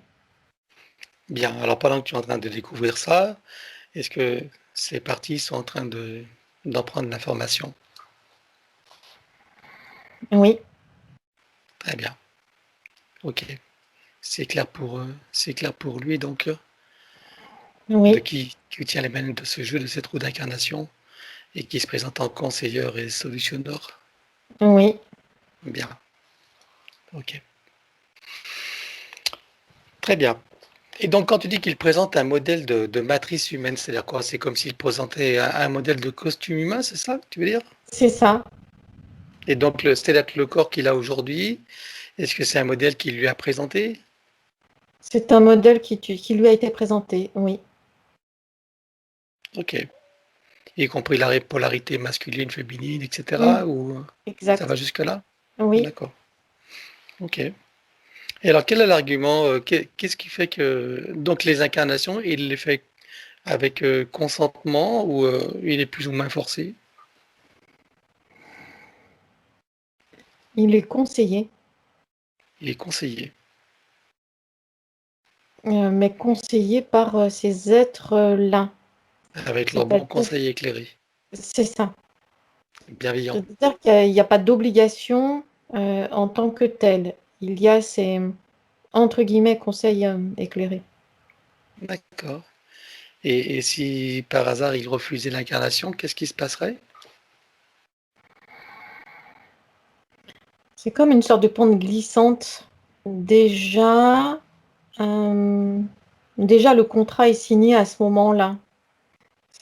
Bien. Alors pendant que tu es en train de découvrir ça, est-ce que ces parties sont en train d'en prendre l'information? Oui, Très bien. Ok. C'est clair pour lui donc de oui, qui tient les mêmes de ce jeu, de cette roue d'incarnation et qui se présente en conseilleur et solutionneur. oui. Bien. Ok. Très bien. Et donc, quand tu dis qu'il présente un modèle de matrice humaine, c'est-à-dire quoi? C'est comme s'il présentait un modèle de costume humain, c'est ça que tu veux dire? C'est ça. Et donc, c'est-à-dire que le corps qu'il a aujourd'hui, est-ce que c'est un modèle qu'il lui a présenté? C'est un modèle qui lui a été présenté, oui, Ok. Y compris la polarité masculine, féminine, mm, etc. Ou ça va exact, jusque-là? oui. D'accord. Ok. Et alors, quel est l'argument? Qu'est-ce qui fait que donc les incarnations, il les fait avec consentement ou il est plus ou moins forcé? Il est conseillé, Il est conseillé mais conseillé par ces êtres-là. avec leur bon C'est-à-dire, conseil éclairé, c'est ça. bienveillant. C'est-à-dire qu'il n'y a pas d'obligation en tant que telle. Il y a ces, entre guillemets, conseils éclairés. D'accord. Et si par hasard il refusait l'incarnation, qu'est-ce qui se passerait? C'est comme une sorte de pente glissante. Déjà, euh, déjà le contrat est signé à ce moment-là.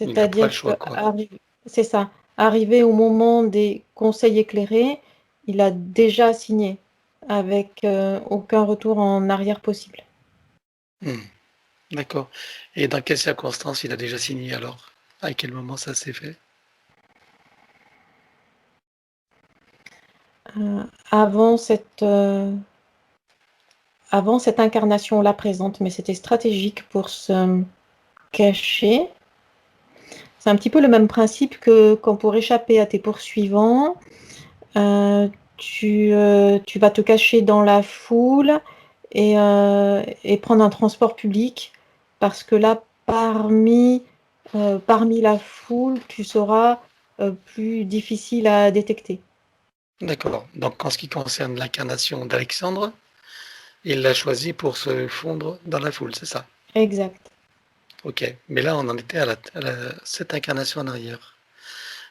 Il n'a pas le C'est-à-dire que choix, quoi. c'est ça. Arrivé au moment des conseils éclairés, il a déjà signé avec aucun retour en arrière possible. Hmm, d'accord. Et dans quelles circonstances il a déjà signé alors? À quel moment ça s'est fait? Euh, avant cette, euh, avant cette incarnation-là présente, mais c'était stratégique pour se cacher. C'est un petit peu le même principe que quand pour échapper à tes poursuivants, euh, tu vas te cacher dans la foule et prendre un transport public parce que là, parmi la foule, tu seras plus difficile à détecter. D'accord. Donc, en ce qui concerne l'incarnation d'Alexandre, il l'a choisi pour se fondre dans la foule, c'est ça? Exact. Ok. Mais là, on en était cette incarnation en arrière.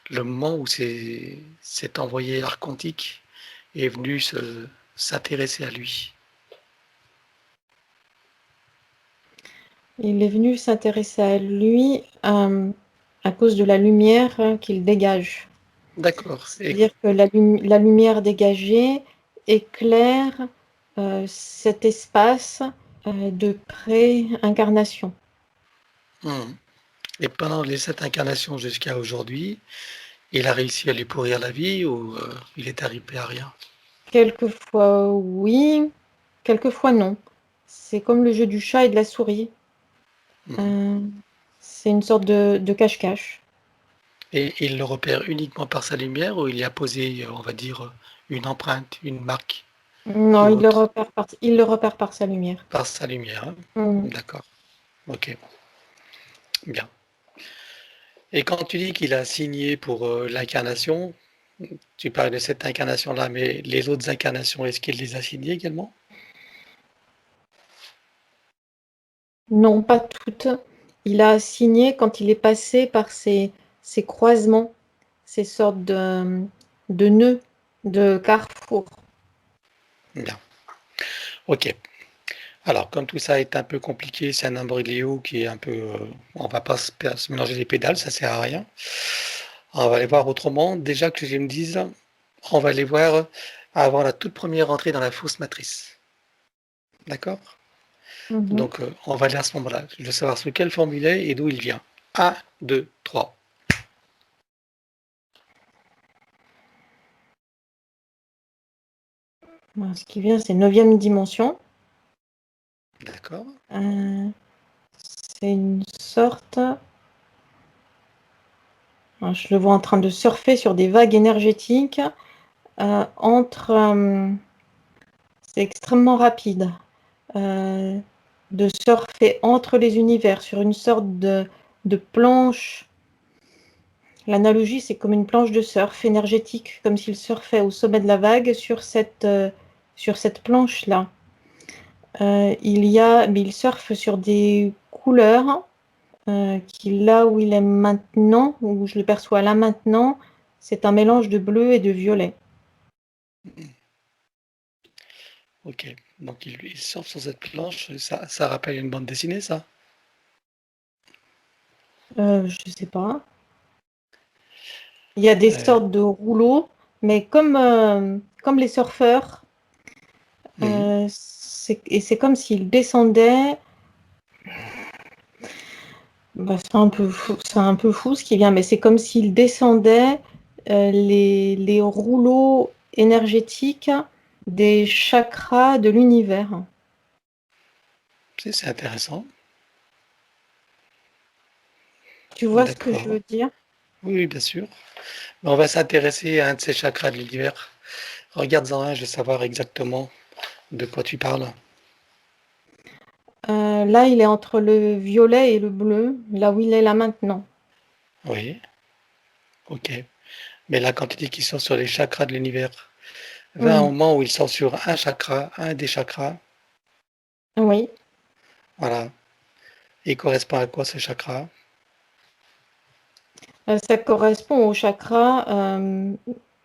Le moment où cet envoyé archontique est venu s'intéresser à lui. Il est venu s'intéresser à lui à cause de la lumière qu'il dégage. D'accord. Et C'est-à-dire que la lumière dégagée éclaire cet espace de pré-incarnation. hmm. Et pendant les 7 incarnations jusqu'à aujourd'hui, il a réussi à lui pourrir la vie ou il est arrivé à rien? Quelquefois oui, quelquefois non. C'est comme le jeu du chat et de la souris. Hmm. C'est une sorte de cache-cache. Et il le repère uniquement par sa lumière ou il y a posé, on va dire, une empreinte, une marque Non, ou autre? il le repère par sa lumière. Par sa lumière, hein. Mm. D'accord. Ok. Bien. Et quand tu dis qu'il a signé pour l'incarnation, tu parles de cette incarnation-là, mais les autres incarnations, est-ce qu'il les a signées également? Non, pas toutes. Il a signé quand il est passé par ces croisements, ces sortes de nœuds, de carrefours. Bien. Ok. Alors, comme tout ça est un peu compliqué, c'est un imbroglio qui est un peu. On va pas se mélanger les pédales, ça sert à rien. On va aller voir autrement. Déjà que je me dise, on va aller voir avant la toute première entrée dans la fausse matrice. D'accord? Mhm. Donc, on va aller à ce moment-là. Je veux savoir sous quel formulaire et d'où il vient. Un, 2, 3. Alors, ce qui vient, c'est 9e dimension. D'accord? C'est une sorte. Alors, je le vois en train de surfer sur des vagues énergétiques c'est extrêmement rapide. De surfer entre les univers sur une sorte de planche. L'analogie, c'est comme une planche de surf énergétique, comme s'il surfait au sommet de la vague sur cette planche-là. Mais il surfe sur des couleurs qui, là où il est maintenant, où je le perçois là maintenant, c'est un mélange de bleu et de violet. Ok. Donc, il sort sur cette planche. Ça rappelle une bande dessinée, ça? Je sais pas. Il y a des Euh, sortes de rouleaux, mais comme les surfeurs, mhm. c'est comme s'ils descendaient. Bah, c'est un peu fou ce qui vient, mais c'est comme s'ils descendaient les rouleaux énergétiques des chakras de l'univers. C'est intéressant. Tu vois ce que je D'accord. veux dire? Oui, oui, bien sûr. Mais on va s'intéresser à un de ces chakras de l'univers. Regarde-en un, je veux savoir exactement de quoi tu parles. Là, il est entre le violet et le bleu, là où il est là maintenant. Oui, ok. Mais là, quand tu dis qu'il sort sur les chakras de l'univers, va un Oui, moment où il sort sur un chakra, un des chakras. oui. Voilà. Il correspond à quoi ce chakra? Ça correspond au chakra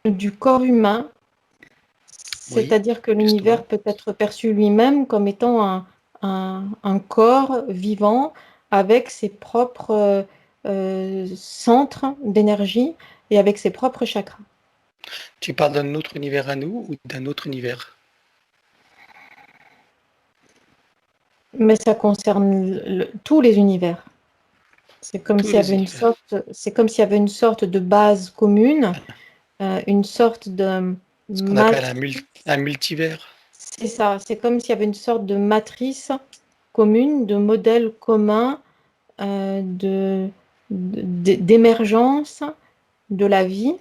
du corps humain, Oui, c'est-à-dire que justement. l'univers peut être perçu lui-même comme étant un corps vivant avec ses propres centres d'énergie et avec ses propres chakras. Tu parles d'un autre univers à nous ou d'un autre univers? Mais ça concerne tous les univers. Tous les univers. C'est comme s'il y avait une sorte de base commune, une sorte de Ce qu'on appelle matrice. un multivers. C'est ça, c'est comme s'il y avait une sorte de matrice commune, de modèle commun d'émergence de la vie.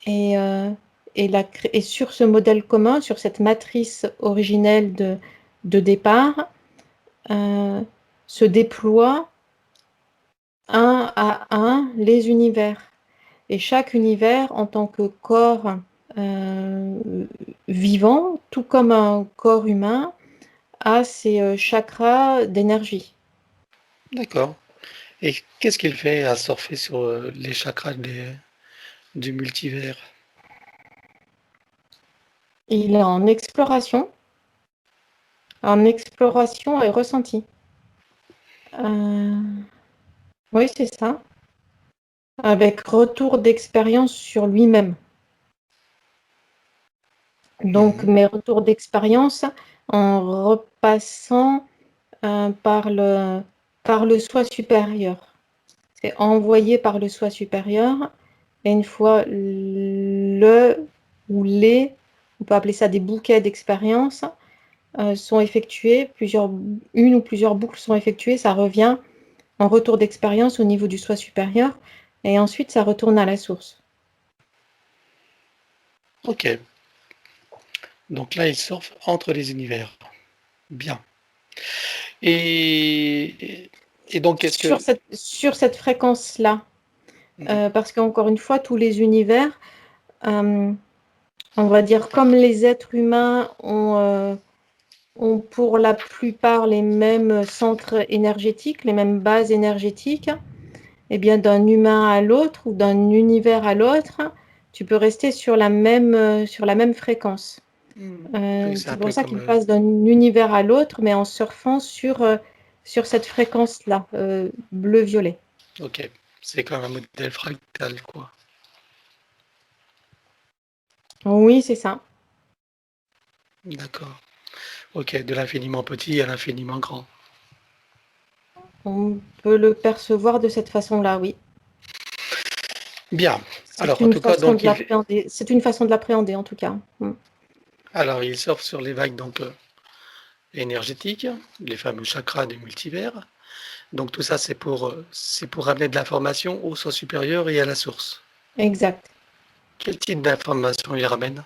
Et, et sur ce modèle commun, sur cette matrice originelle de départ, euh, se déploient un à un les univers. Et chaque univers, en tant que corps vivant, tout comme un corps humain, a ses chakras d'énergie. D'accord. Et qu'est-ce qu'il fait à surfer sur les chakras du multivers? Il est en exploration et ressenti. Oui, c'est ça. Avec retour d'expérience sur lui-même. Donc, Mhm. mes retours d'expérience en repassant par le soi supérieur. C'est envoyé par le soi supérieur. Et une fois le ou les, on peut appeler ça des bouquets d'expériences, sont effectués, une ou plusieurs boucles sont effectuées, ça revient en retour d'expérience au niveau du soi supérieur. Et ensuite, ça retourne à la source. Ok. Donc là, il surfe entre les univers. Bien. Et, et donc, est-ce que... Sur cette fréquence-là, Mhm. parce qu'encore une fois, tous les univers, on va dire comme les êtres humains ont pour la plupart les mêmes centres énergétiques, les mêmes bases énergétiques, et bien d'un humain à l'autre ou d'un univers à l'autre, tu peux rester sur la même fréquence. Oui, c'est un C'est pour peu ça comme... qu'il passe d'un univers à l'autre, mais en surfant sur cette fréquence-là, bleu-violet. ok. C'est comme un modèle fractal, quoi. Oui, c'est ça. D'accord. Ok, de l'infiniment petit à l'infiniment grand. On peut le percevoir de cette façon-là, oui. Bien. C'est Alors, en une tout cas, façon donc, de l'appréhender. C'est une façon de l'appréhender, en tout cas. alors, il surfe sur les vagues donc, énergétiques, les fameux chakras du multivers. Donc, tout ça, c'est pour amener de l'information au soi supérieur et à la source. Exact. Quel type d'information il ramène?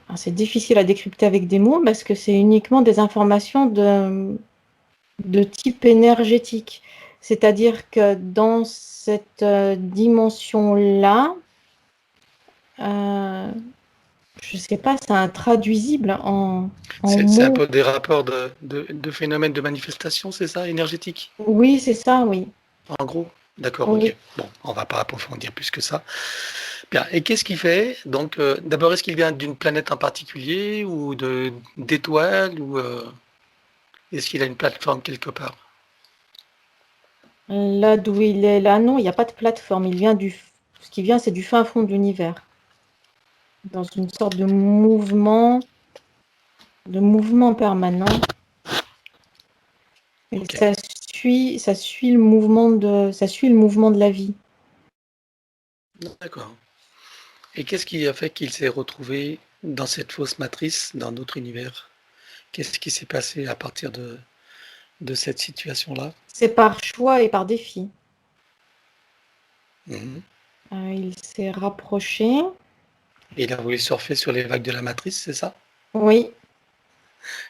Alors, c'est difficile à décrypter avec des mots parce que c'est uniquement des informations de type énergétique. C'est-à-dire que dans cette dimension-là, euh, je ne sais pas, c'est intraduisible en C'est un mots. peu des rapports de phénomènes de manifestation, c'est ça, énergétique? Oui, c'est ça, oui. En gros? D'accord, ok. Oui. Bon, on va pas approfondir plus que ça. Bien. Et qu'est-ce qu'il fait? Donc, d'abord, est-ce qu'il vient d'une planète en particulier ou d'étoiles ou est-ce qu'il a une plateforme quelque part? Là d'où il est, là, non, il n'y a pas de plateforme. Ce qui vient, c'est du fin fond de l'univers, dans une sorte de mouvement permanent. Et Ok, ça suit le mouvement de la vie. d'accord. Et qu'est-ce qui a fait qu'il s'est retrouvé dans cette fausse matrice, dans notre univers? Qu'est-ce qui s'est passé à partir de cette situation-là? C'est par choix et par défi. Mhm. Il s'est rapproché. Et il a voulu surfer sur les vagues de la matrice, c'est ça? Oui,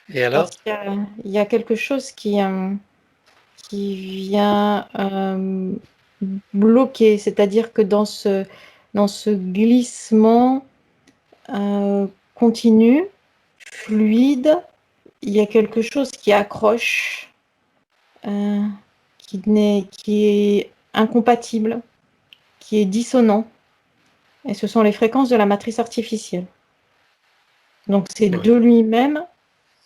Et alors? parce il y a quelque chose qui vient bloquer. C'est-à-dire que dans ce glissement continu, fluide, il y a quelque chose qui accroche, euh, qui est incompatible, qui est dissonant. Et ce sont les fréquences de la matrice artificielle. Donc c'est Oui, de lui-même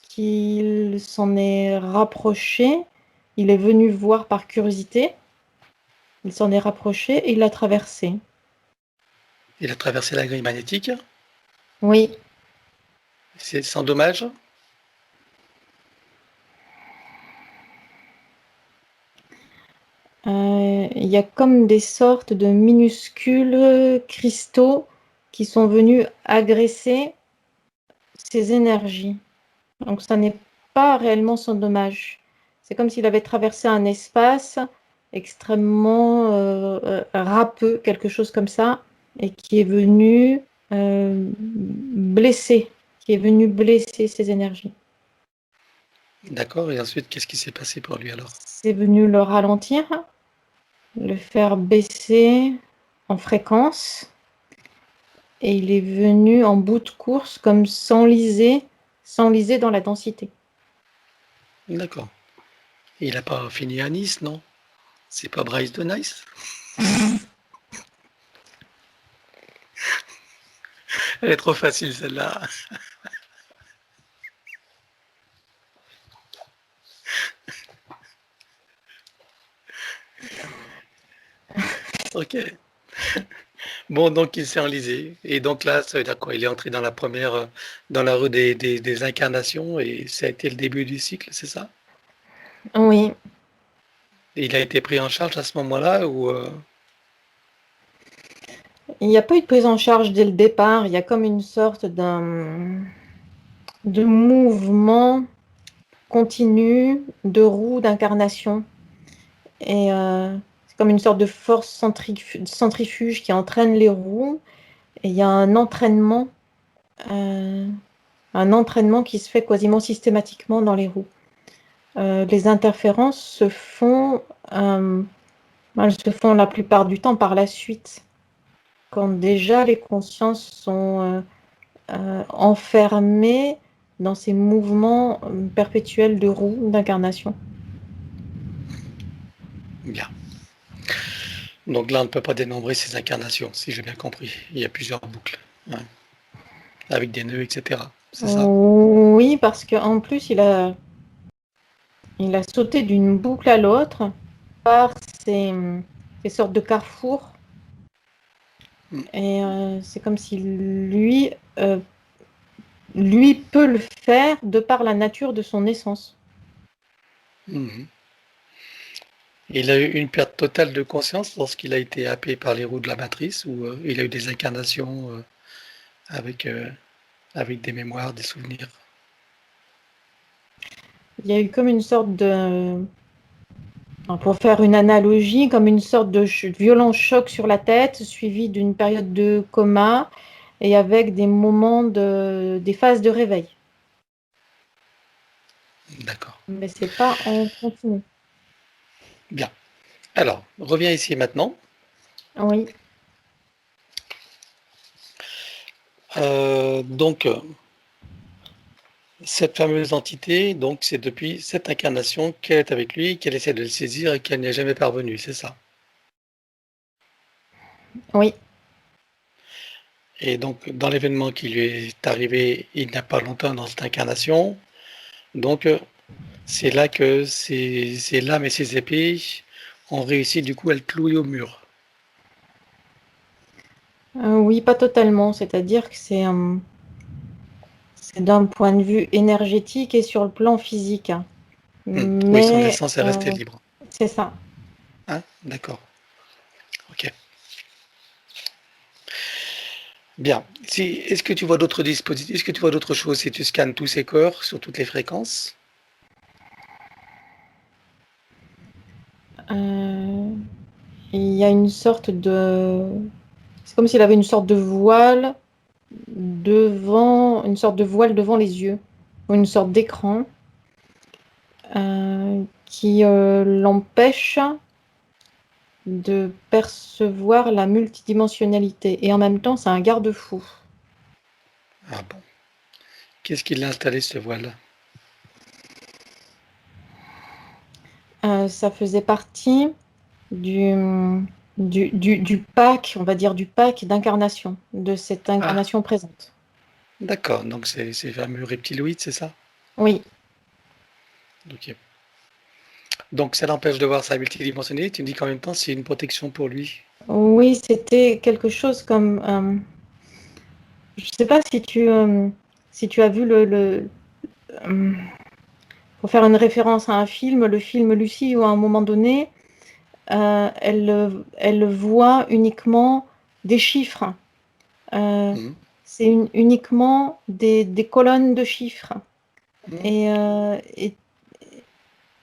qu'il s'en est rapproché. Il est venu voir par curiosité. Il s'en est rapproché et il l'a traversé. il a traversé la grille magnétique, Oui, c'est sans dommage. il y a comme des sortes de minuscules cristaux qui sont venus agresser ces énergies. Donc ça n'est pas réellement sans dommage. C'est comme s'il avait traversé un espace extrêmement râpeux, quelque chose comme ça, et qui est venu blesser, qui est venu blesser ces énergies. D'accord, et ensuite, qu'est-ce qui s'est passé pour lui alors? C'est venu le ralentir, le faire baisser en fréquence, et il est venu en bout de course comme s'enliser dans la densité. D'accord. Il n'a pas fini à Nice, non? C'est pas Bryce de Nice? Elle est trop facile celle-là. Ok. Bon, donc il s'est enlisé. Et donc là, ça veut dire quoi? Il est entré dans la première, dans la rue des incarnations et ça a été le début du cycle, c'est ça? Oui, Et il a été pris en charge à ce moment-là ou il n'y a pas eu de prise en charge dès le départ, il y a comme une sorte de mouvement continu de roue d'incarnation. Et c'est comme une sorte de force centrifuge qui entraîne les roues. Et il y a euh, un entraînement qui se fait quasiment systématiquement dans les roues. Les interférences elles se font la plupart du temps par la suite, quand déjà les consciences sont enfermées dans ces mouvements perpétuels de roue d'incarnation. bien. Donc là, on ne peut pas dénombrer ces incarnations, si j'ai bien compris. Il y a plusieurs boucles, hein, avec des nœuds, etc. C'est ça? Oui, parce qu'en plus, il a sauté d'une boucle à l'autre par ces, ces sortes de carrefours. Mm. Et c'est comme si lui peut le faire de par la nature de son essence. Mhm. Il a eu une perte totale de conscience lorsqu'il a été happé par les roues de la matrice ou il a eu des incarnations avec, avec des mémoires, des souvenirs. Il y a eu comme une sorte pour faire une analogie, comme une sorte de violent choc sur la tête, suivi d'une période de coma et avec des des phases de réveil. D'accord. Mais c'est pas en continu. Bien. Alors, reviens ici maintenant. Oui. Donc, cette fameuse entité, donc c'est depuis cette incarnation qu'elle est avec lui, qu'elle essaie de le saisir et qu'elle n'y est jamais parvenue, c'est ça. Oui. Et donc, dans l'événement qui lui est arrivé il n'y a pas longtemps dans cette incarnation, donc c'est là que ces lames et ces épées ont réussi du coup à le clouer au mur. Oui, pas totalement. C'est-à-dire que c'est d'un point de vue énergétique et sur le plan physique. Oui, son Mais essence est restée libre. c'est ça. Hein? D'accord. Ok. Bien. Si, est-ce que tu vois d'autres dispositifs? Est-ce que tu vois d'autres choses si tu scannes tous ces corps sur toutes les fréquences? Euh, il y a une sorte de... C'est comme s'il avait une sorte de voile une sorte de voile devant les yeux, ou une sorte d'écran qui l'empêche de percevoir la multidimensionnalité. Et en même temps, c'est un garde-fou. Ah bon. Qu'est-ce qui l'a installé ce voile? Ça faisait partie du, du pack, on va dire, du pack d'incarnation, de cette Ah, incarnation présente. d'accord. Donc c'est ces fameux reptiloïdes, c'est ça? Oui, Ok. Donc ça l'empêche de voir sa multidimensionnalité. Tu me dis qu'en même temps, c'est une protection pour lui. oui, c'était quelque chose comme... je ne sais pas si tu as vu euh, pour faire une référence à un film, le film Lucie, où à un moment donné, elle voit uniquement des chiffres. Euh, Mhm. c'est uniquement des colonnes de chiffres. Mhm. Et, euh, et,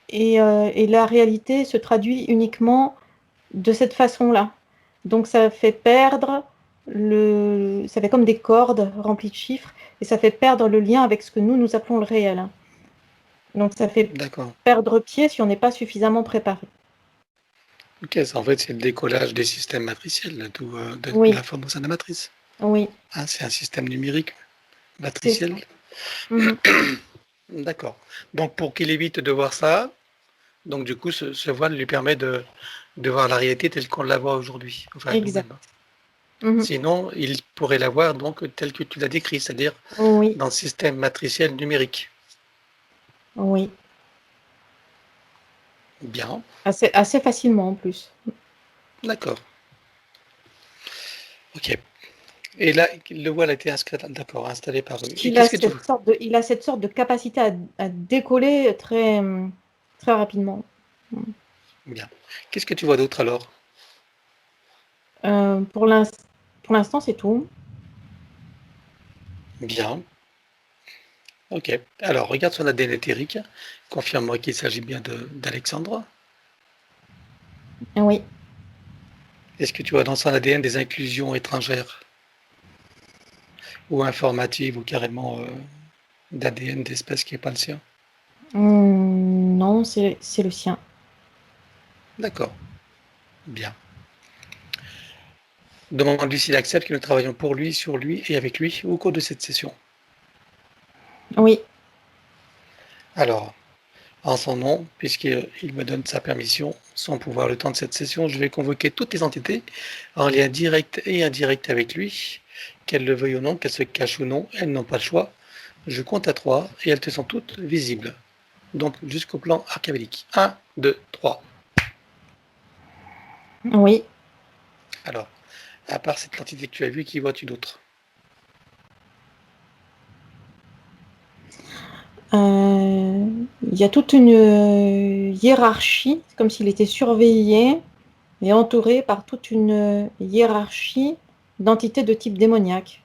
et la réalité se traduit uniquement de cette façon-là. Donc ça fait perdre ça fait comme des cordes remplies de chiffres, et ça fait perdre le lien avec ce que nous appelons le réel. Donc ça fait D'accord. perdre pied si on n'est pas suffisamment préparé. Ok, en fait, c'est le décollage des systèmes matriciels, de Oui, la forme au sein de la matrice. oui, Hein, c'est un système numérique c'est ça. matriciel. Mhm. D'accord. Donc, pour qu'il évite de voir ça, donc du coup, ce voile lui permet de voir la réalité telle qu'on la voit aujourd'hui, enfin Exact. nous-mêmes. Mhm. Sinon, il pourrait la voir donc telle que tu l'as décrit, c'est-à-dire Oui, dans le système matriciel numérique. oui. Bien, Assez facilement en plus. d'accord. Ok. Et là, le voile a été d'accord, installé par eux. Et qu'est-ce que tu veux? Il a cette sorte de capacité à décoller très rapidement. Bien. Qu'est-ce que tu vois d'autre alors? Euh, pour l'ins- pour l'instant, c'est tout. Bien. Ok. Alors, regarde son ADN éthérique. Confirme-moi qu'il s'agit bien d'Alexandre. Oui. Est-ce que tu vois dans son ADN des inclusions étrangères ou informatives ou carrément d'ADN d'espèce qui n'est pas le sien? Non, c'est le sien. D'accord. Bien. Demande-lui s'il accepte que nous travaillons pour lui, sur lui et avec lui au cours de cette session. Oui. Alors, en son nom, puisqu'il me donne sa permission, sans pouvoir le temps de cette session, je vais convoquer toutes les entités en lien direct et indirect avec lui, qu'elles le veuillent ou non, qu'elles se cachent ou non, elles n'ont pas le choix. Je compte à 3 et elles te sont toutes visibles. Donc jusqu'au plan archéologique. 1, 2, 3. Oui. Alors, à part cette entité que tu as vue, qui vois-tu d'autre? Il y a toute une hiérarchie, comme s'il était surveillé et entouré par toute une hiérarchie d'entités de type démoniaque.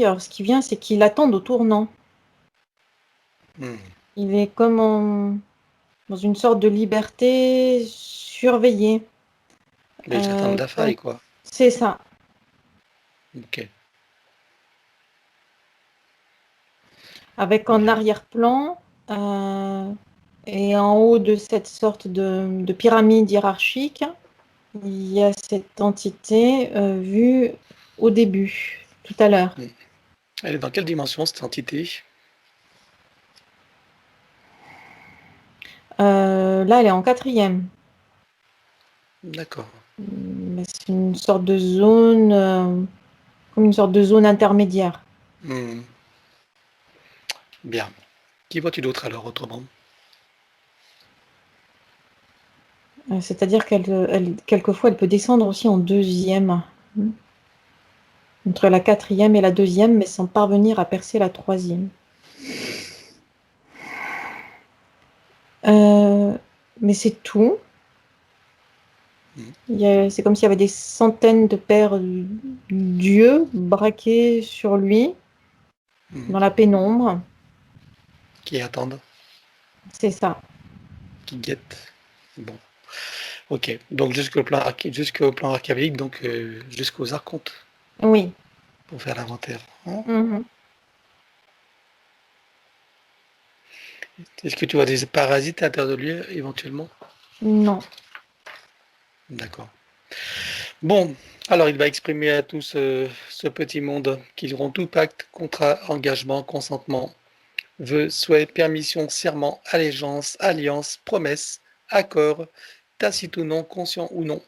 Alors, ce qui vient, c'est qu'il attend au tournant. Hmm. Il est comme dans une sorte de liberté surveillée. Mais ils attendent la Donc, faille, quoi. c'est ça. Ok, Avec en bien. arrière-plan et en haut de cette sorte de pyramide hiérarchique, il y a cette entité vue au début, tout à l'heure. Hmm. Elle est dans quelle dimension, cette entité? Là, elle est en quatrième. D'accord. Mais c'est une sorte de zone, comme une sorte de zone intermédiaire. Hmm. Bien. Qui vois-tu d'autre alors, autrement? C'est-à-dire quelquefois, elle peut descendre aussi en deuxième, entre la quatrième et la deuxième, mais sans parvenir à percer la troisième. Euh, mais c'est tout. Hmm. C'est comme s'il y avait des centaines de paires d'yeux braqués sur lui, Hmm. dans la pénombre. Qui attendent, C'est ça. qui guettent. Bon. Ok. Donc jusqu'au plan archaïque, donc jusqu'aux archontes, Oui. pour faire l'inventaire. Hein. Mhm. Est-ce que tu vois des parasites à l'intérieur de lui, éventuellement? Non. D'accord. Bon, alors il va exprimer à tout ce petit monde qu'ils auront tout pacte, contrat, engagement, consentement, vœux, souhaits, permission, serment, allégeance, alliance, promesse, accord, tacite ou non, conscient ou non,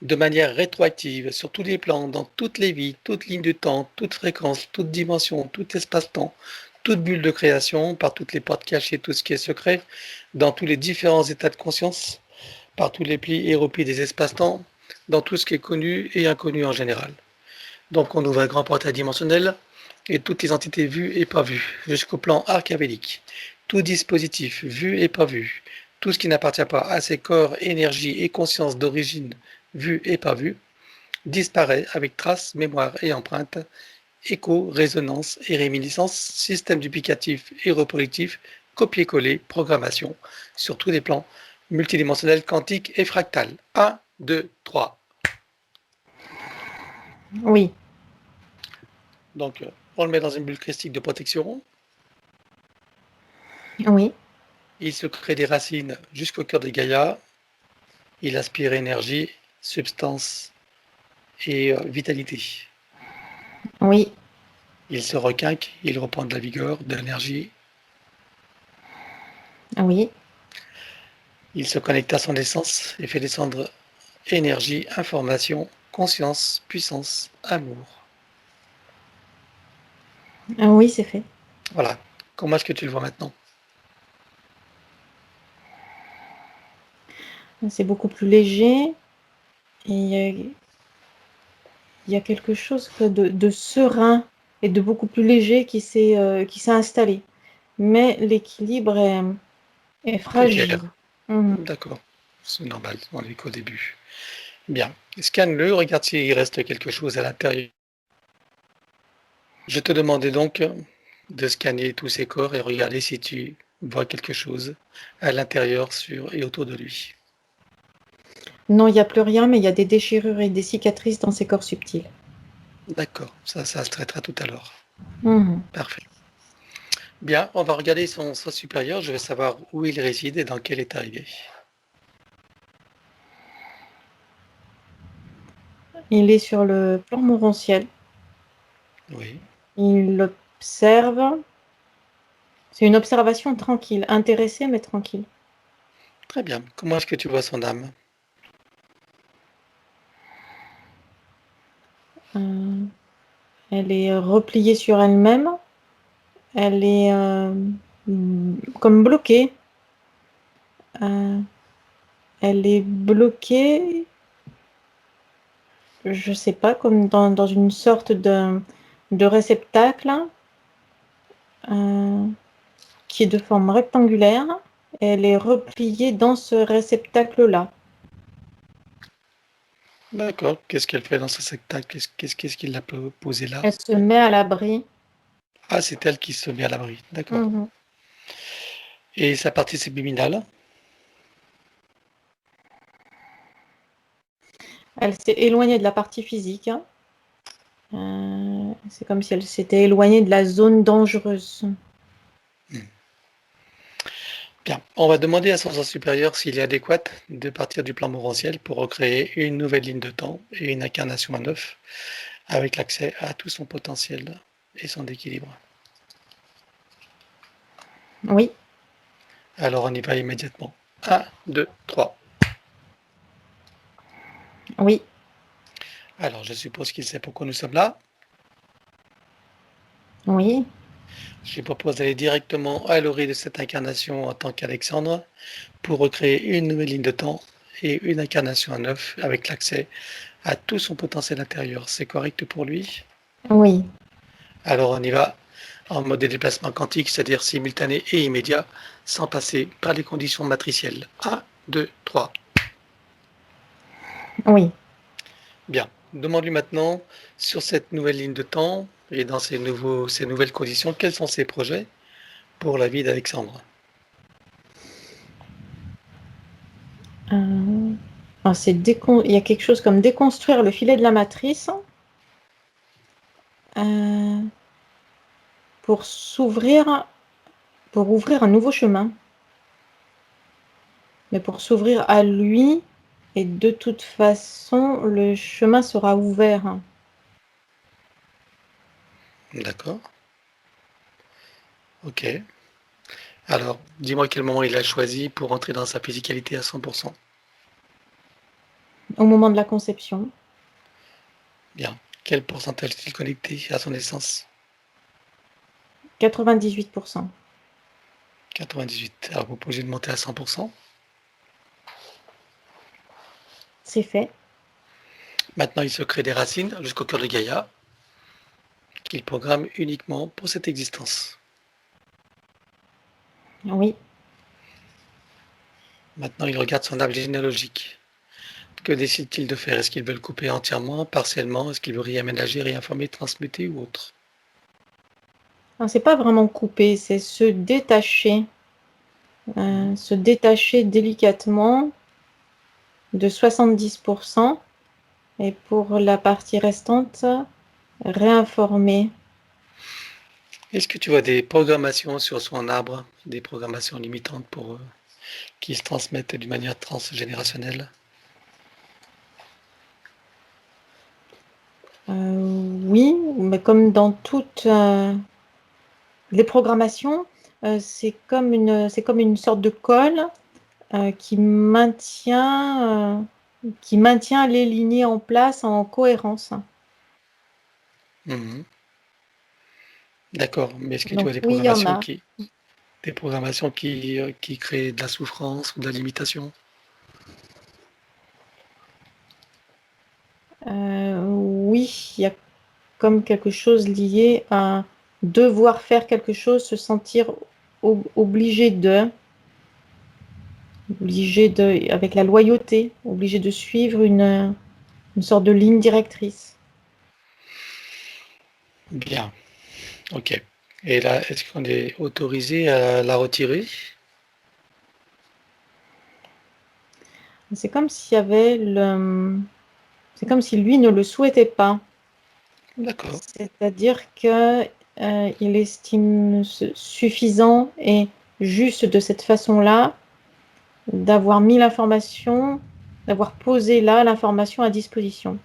de manière rétroactive, sur tous les plans, dans toutes les vies, toutes lignes de temps, toute fréquence, toute dimension, tout espace-temps, toute bulle de création, par toutes les portes cachées, tout ce qui est secret, dans tous les différents états de conscience, par tous les plis et replis des espaces-temps, dans tout ce qui est connu et inconnu en général. Donc on ouvre un grand portail dimensionnel et toutes les entités vues et pas vues, jusqu'au plan archéologique. Tout dispositif vu et pas vu, tout ce qui n'appartient pas à ces corps, énergie et conscience d'origine vu et pas vu, disparaît avec traces, mémoire et empreinte, écho, résonance et réminiscence, système duplicatif et reproductif, copier-coller, programmation, sur tous les plans multidimensionnels, quantiques et fractales. 1, 2, 3. Oui. Donc, On le met dans une bulle christique de protection. Oui, Il se crée des racines jusqu'au cœur de Gaïa. Il aspire énergie, substance et vitalité. oui, Il se requinque, il reprend de la vigueur, de l'énergie. oui, Il se connecte à son essence et fait descendre énergie, information, conscience, puissance, amour. oui, c'est fait. Voilà. Comment est-ce que tu le vois maintenant? C'est beaucoup plus léger. Et il y a quelque chose de serein et de beaucoup plus léger qui s'est installé. Mais l'équilibre est Précaire. fragile. Mhm. D'accord. C'est normal, on est qu'au début. Bien. Scanne-le, regarde s'il reste quelque chose à l'intérieur. Je te demandais donc de scanner tous ses corps et regarder si tu vois quelque chose à l'intérieur, sur et autour de lui. Non, il n'y a plus rien, mais il y a des déchirures et des cicatrices dans ses corps subtils. D'accord, ça se traitera tout à l'heure. Mhm. Parfait. Bien, on va regarder son soi supérieur. Je vais savoir où il réside et dans quel état il est. Il est sur le plan morontiel. Oui, Il observe. C'est une observation tranquille, intéressée mais tranquille. très bien. Comment est-ce que tu vois son âme? Euh, Elle est repliée sur elle-même. Elle est comme bloquée. Euh, Elle est bloquée, je sais pas, comme dans une sorte de réceptacle euh, qui est de forme rectangulaire. Elle est repliée dans ce réceptacle-là. D'accord. Qu'est-ce qu'elle fait dans ce spectacle? Qu'est-ce qu'il l'a posé là? Elle se met à l'abri. Ah, c'est elle qui se met à l'abri. D'accord. Mhm. Et sa partie subliminale? Elle s'est éloignée de la partie physique. C'est comme si elle s'était éloignée de la zone dangereuse. Bien. On va demander à son sens supérieur s'il est adéquat de partir du plan morantiel pour recréer une nouvelle ligne de temps et une incarnation à neuf avec l'accès à tout son potentiel et son équilibre. Oui, Alors on y va immédiatement. 1, 2, 3. oui, Alors je suppose qu'il sait pourquoi nous sommes là. oui, Je lui propose d'aller directement à l'origine de cette incarnation en tant qu'Alexandre pour recréer une nouvelle ligne de temps et une incarnation à neuf avec l'accès à tout son potentiel intérieur. C'est correct pour lui? oui. Alors on y va en mode de déplacement quantique, c'est-à-dire simultané et immédiat, sans passer par les conditions matricielles. 1, 2, 3. Oui. Bien. Demande-lui maintenant, sur cette nouvelle ligne de temps et dans ces nouvelles conditions, quels sont ses projets pour la vie d'Alexandre? Il y a quelque chose comme déconstruire le filet de la matrice euh, pour pour ouvrir un nouveau chemin. Mais pour s'ouvrir à lui, et de toute façon, le chemin sera ouvert. D'accord. Ok. Alors, dis-moi quel moment il a choisi pour entrer dans sa physicalité à 100%. Au moment de la conception. Bien. Quel pourcentage est-il connecté à son essence? 98%. 98. Alors, vous pouvez de monter à 100%. C'est fait. Maintenant, il se crée des racines jusqu'au cœur de Gaïa, qu'il programme uniquement pour cette existence. Oui. Maintenant, il regarde son arbre généalogique. Que décide-t-il de faire? Est-ce qu'il veut le couper entièrement, partiellement? Est-ce qu'il veut réaménager, réinformer, transmuter ou autre? C'est pas vraiment couper, c'est se détacher délicatement de 70%, et pour la partie restante, réinformer. Est-ce que tu vois des programmations sur son arbre, des programmations limitantes pour qui se transmettent d'une manière transgénérationnelle? Oui, mais comme dans toutes les programmations, c'est comme une sorte de colle qui maintient les lignées en place en cohérence. Mhm. D'accord, mais est-ce que tu Donc vois oui, il y en a. des programmations qui créent de la souffrance ou de la limitation? Oui, il y a comme quelque chose lié à devoir faire quelque chose, se sentir obligé de, avec la loyauté, obligé de suivre une sorte de ligne directrice. Bien, ok. Et là, est-ce qu'on est autorisé à la retirer? C'est comme s'il y avait c'est comme si lui ne le souhaitait pas. D'accord, C'est-à-dire que il estime suffisant et juste de cette façon-là d'avoir mis l'information, d'avoir posé là l'information à disposition.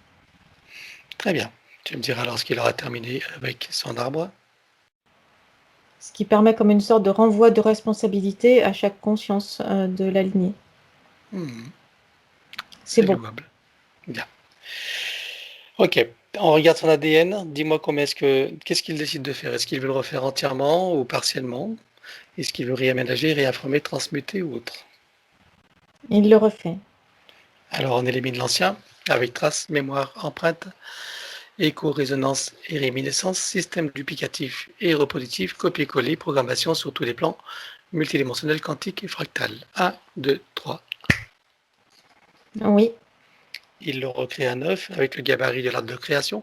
très bien. Tu me diras lorsqu'il aura terminé avec son arbre. Ce qui permet comme une sorte de renvoi de responsabilité à chaque conscience de la lignée. Mhm, C'est c'est bon. louable. Bien. Ok, on regarde son ADN. Dis-moi qu'est-ce qu'il décide de faire? Est-ce qu'il veut le refaire entièrement ou partiellement? Est-ce qu'il veut réaménager, réinformer, transmuter ou autre? Il le refait. Alors on élimine l'ancien avec trace, mémoire, empreinte, écho-résonance et réminiscence, système duplicatif et repositif, copier-coller, programmation sur tous les plans, multidimensionnel, quantique et fractal. 1, 2, 3. Oui, Il le recrée à neuf avec le gabarit de l'arbre de création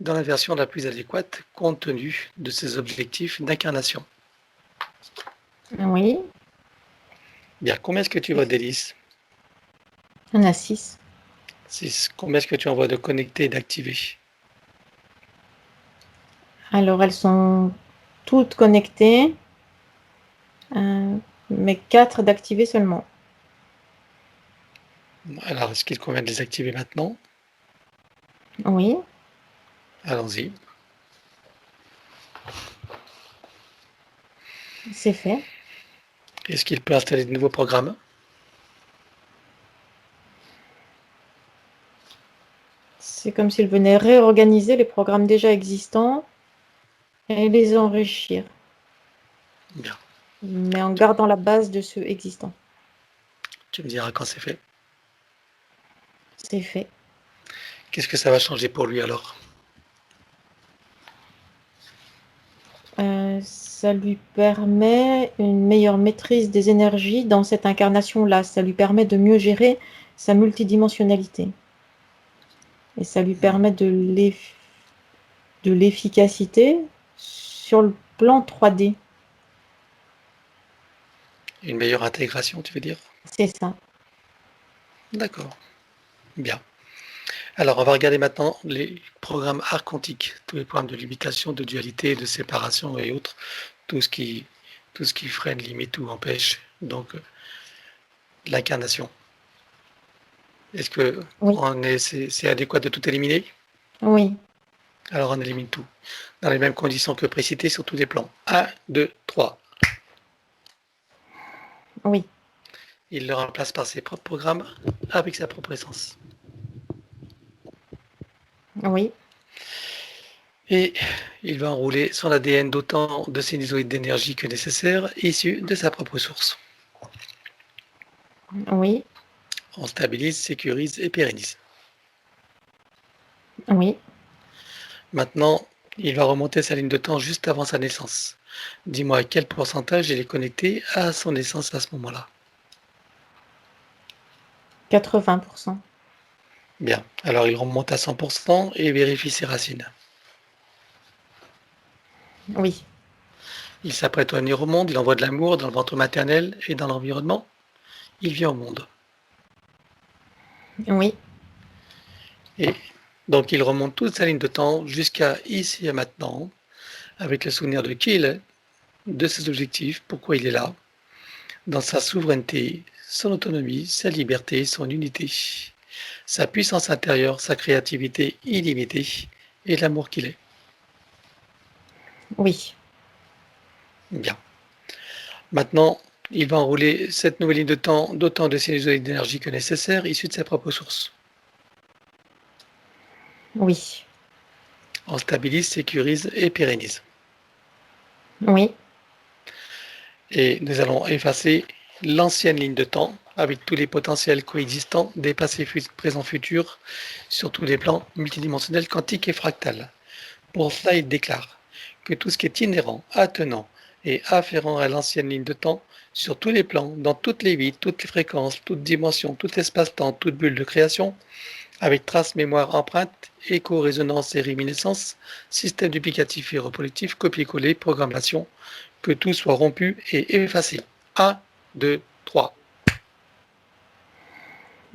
dans la version la plus adéquate compte tenu de ses objectifs d'incarnation. oui. Bien, combien est-ce que tu vois d'hélices? On a 6. 6. Combien est-ce que tu en vois de connectés et d'activés? Alors elles sont toutes connectées, mais 4 d'activées seulement. Alors, est-ce qu'il convient de les activer maintenant? Oui, Allons-y. c'est fait. Est-ce qu'il peut installer de nouveaux programmes? C'est comme s'il venait réorganiser les programmes déjà existants et les enrichir, Bien, mais en gardant la base de ceux existants. tu me diras quand c'est fait. C'est fait. Qu'est-ce que ça va changer pour lui alors? Ça lui permet une meilleure maîtrise des énergies dans cette incarnation-là. Ça lui permet de mieux gérer sa multidimensionnalité. Et ça lui permet de l'efficacité sur le plan 3D. Une meilleure intégration, tu veux dire? C'est ça. D'accord, bien. Alors, on va regarder maintenant les programmes art quantique, tous les programmes de limitation, de dualité, de séparation et autres, tout ce qui, tout ce qui freine, limite ou empêche donc l'incarnation. Est-ce que Oui, c'est adéquat de tout éliminer? oui, Alors on élimine tout, dans les mêmes conditions que précitées sur tous les plans. 1, 2, 3. oui, Il le remplace par ses propres programmes avec sa propre essence. oui, Et il va enrouler son ADN d'autant de sinusoïdes d'énergie que nécessaire, issus de sa propre source. oui, On stabilise, sécurise et pérennise. oui. Maintenant, il va remonter sa ligne de temps juste avant sa naissance. Dis-moi à quel pourcentage il est connecté à son naissance à ce moment-là. 80%. Bien, alors il remonte à 100% et vérifie ses racines. Oui, Il s'apprête à venir au monde, il envoie de l'amour dans le ventre maternel et dans l'environnement. Il vient au monde. oui, Et donc il remonte toute sa ligne de temps jusqu'à ici et maintenant, avec le souvenir de qui il est, de ses objectifs, pourquoi il est là, dans sa souveraineté, son autonomie, sa liberté, son unité, sa puissance intérieure, sa créativité illimitée et l'amour qu'il est. Oui. Bien. Maintenant, il va enrouler cette nouvelle ligne de temps d'autant de cellules d'énergie que nécessaire, issues de ses propres sources. Oui. En stabilise, sécurise et pérennise. Oui. Et nous allons effacer l'ancienne ligne de temps avec tous les potentiels coexistants des passés, présents, futurs sur tous les plans multidimensionnels, quantiques et fractales. Pour cela, il déclare que tout ce qui est inhérent, attenant et afférent à l'ancienne ligne de temps, sur tous les plans, dans toutes les vies, toutes les fréquences, toutes dimensions, tout espace-temps, toute bulle de création, avec traces, mémoire, empreinte, écho, résonance et réminiscence, système duplicatif et reproductif, copier-coller, programmation, que tout soit rompu et effacé. 1, 2, 3.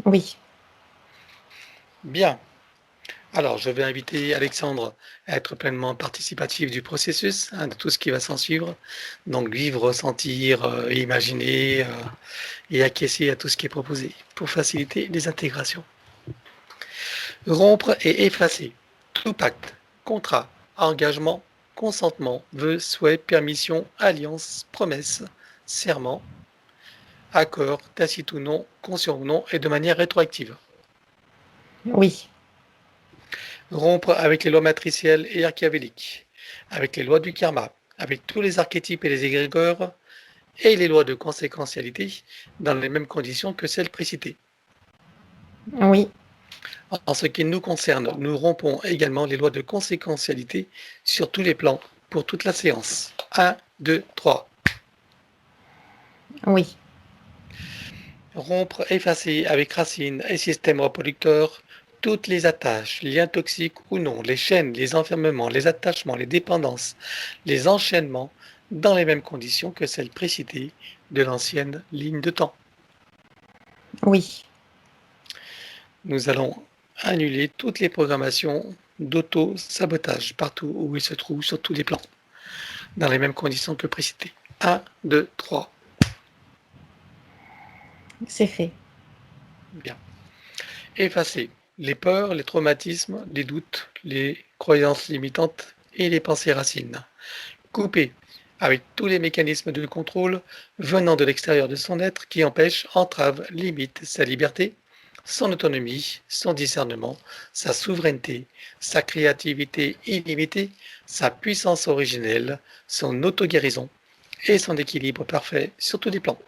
Oui. Bien. Alors, je vais inviter Alexandre à être pleinement participatif du processus, de tout ce qui va s'en suivre. Donc, vivre, ressentir, imaginer et acquiescer à tout ce qui est proposé pour faciliter les intégrations. Rompre et effacer tout pacte, contrat, engagement, consentement, vœu, souhait, permission, alliance, promesse, serment, accord, tacite ou non, conscient ou non, et de manière rétroactive. Oui. Rompre avec les lois matricielles et archavéliques, avec les lois du karma, avec tous les archétypes et les égrégores, et les lois de conséquentialité dans les mêmes conditions que celles précitées. Oui. En ce qui nous concerne, nous rompons également les lois de conséquentialité sur tous les plans pour toute la séance. 1, 2, 3. Oui. Rompre, effacer avec racines et système reproducteur toutes les attaches, liens toxiques ou non, les chaînes, les enfermements, les attachements, les dépendances, les enchaînements, dans les mêmes conditions que celles précitées de l'ancienne ligne de temps. Oui. Nous allons annuler toutes les programmations d'auto-sabotage partout où ils se trouvent sur tous les plans, dans les mêmes conditions que précitées. 1, 2, 3. C'est fait. Bien. Effacer les peurs, les traumatismes, les doutes, les croyances limitantes et les pensées racines. Couper avec tous les mécanismes de contrôle venant de l'extérieur de son être qui empêchent, entravent, limitent sa liberté, son autonomie, son discernement, sa souveraineté, sa créativité illimitée, sa puissance originelle, son auto-guérison et son équilibre parfait sur tous les plans.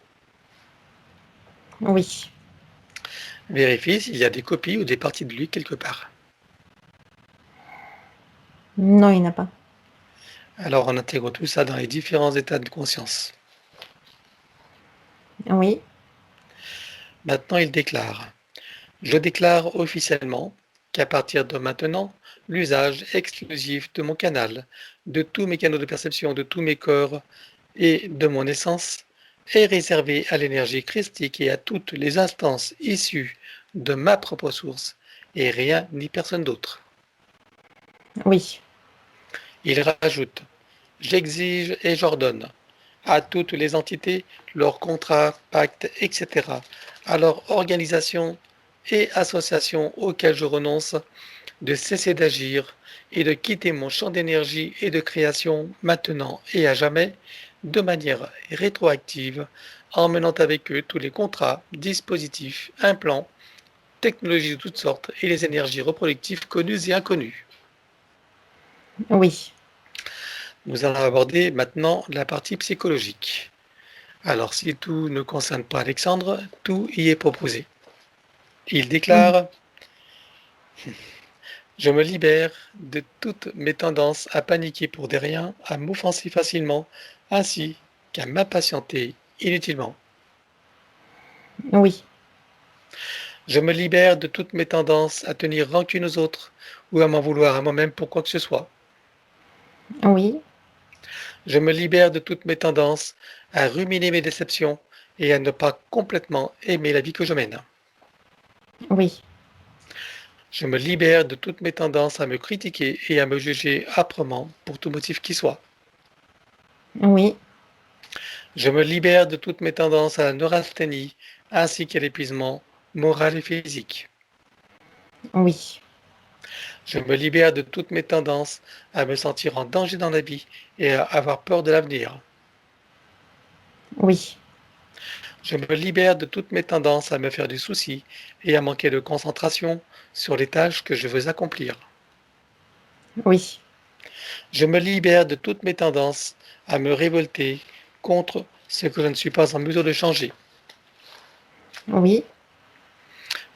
Oui. Vérifie s'il y a des copies ou des parties de lui quelque part. Non, il n'y en a pas. Alors on intègre tout ça dans les différents états de conscience. Oui. Maintenant il déclare: je déclare officiellement qu'à partir de maintenant, l'usage exclusif de mon canal, de tous mes canaux de perception, de tous mes corps et de mon essence est réservé à l'énergie christique et à toutes les instances issues de ma propre source et rien ni personne d'autre. Oui. Il rajoute: j'exige et j'ordonne à toutes les entités, leurs contrats, pactes, etc., à leur organisation et associations auxquelles je renonce, de cesser d'agir et de quitter mon champ d'énergie et de création maintenant et à jamais, de manière rétroactive, emmenant avec eux tous les contrats, dispositifs, implants, technologies de toutes sortes et les énergies reproductives connues et inconnues. Oui. Nous allons aborder maintenant la partie psychologique. Alors, si tout ne concerne pas Alexandre, tout y est proposé. Il déclare: je me libère de toutes mes tendances à paniquer pour des riens, à m'offenser facilement, ainsi qu'à m'impatienter inutilement. Oui. Je me libère de toutes mes tendances à tenir rancune aux autres ou à m'en vouloir à moi-même pour quoi que ce soit. Oui. Je me libère de toutes mes tendances à ruminer mes déceptions et à ne pas complètement aimer la vie que je mène. Oui. Je me libère de toutes mes tendances à me critiquer et à me juger âprement pour tout motif qui soit. Oui, Je me libère de toutes mes tendances à la neurasthénie ainsi qu'à l'épuisement moral et physique. oui, Je me libère de toutes mes tendances à me sentir en danger dans la vie et à avoir peur de l'avenir. oui, Je me libère de toutes mes tendances à me faire du souci et à manquer de concentration sur les tâches que je veux accomplir. oui, Je me libère de toutes mes tendances à me révolter contre ce que je ne suis pas en mesure de changer. oui,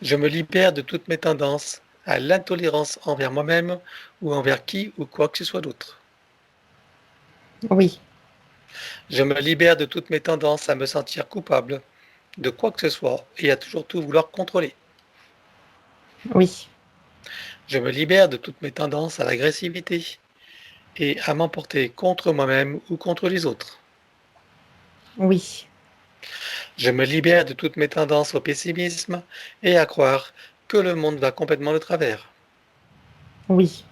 Je me libère de toutes mes tendances à l'intolérance envers moi-même ou envers qui ou quoi que ce soit d'autre. oui, Je me libère de toutes mes tendances à me sentir coupable de quoi que ce soit et à toujours tout vouloir contrôler. oui, Je me libère de toutes mes tendances à l'agressivité et à m'emporter contre moi-même ou contre les autres. oui, Je me libère de toutes mes tendances au pessimisme et à croire que le monde va complètement de travers. oui,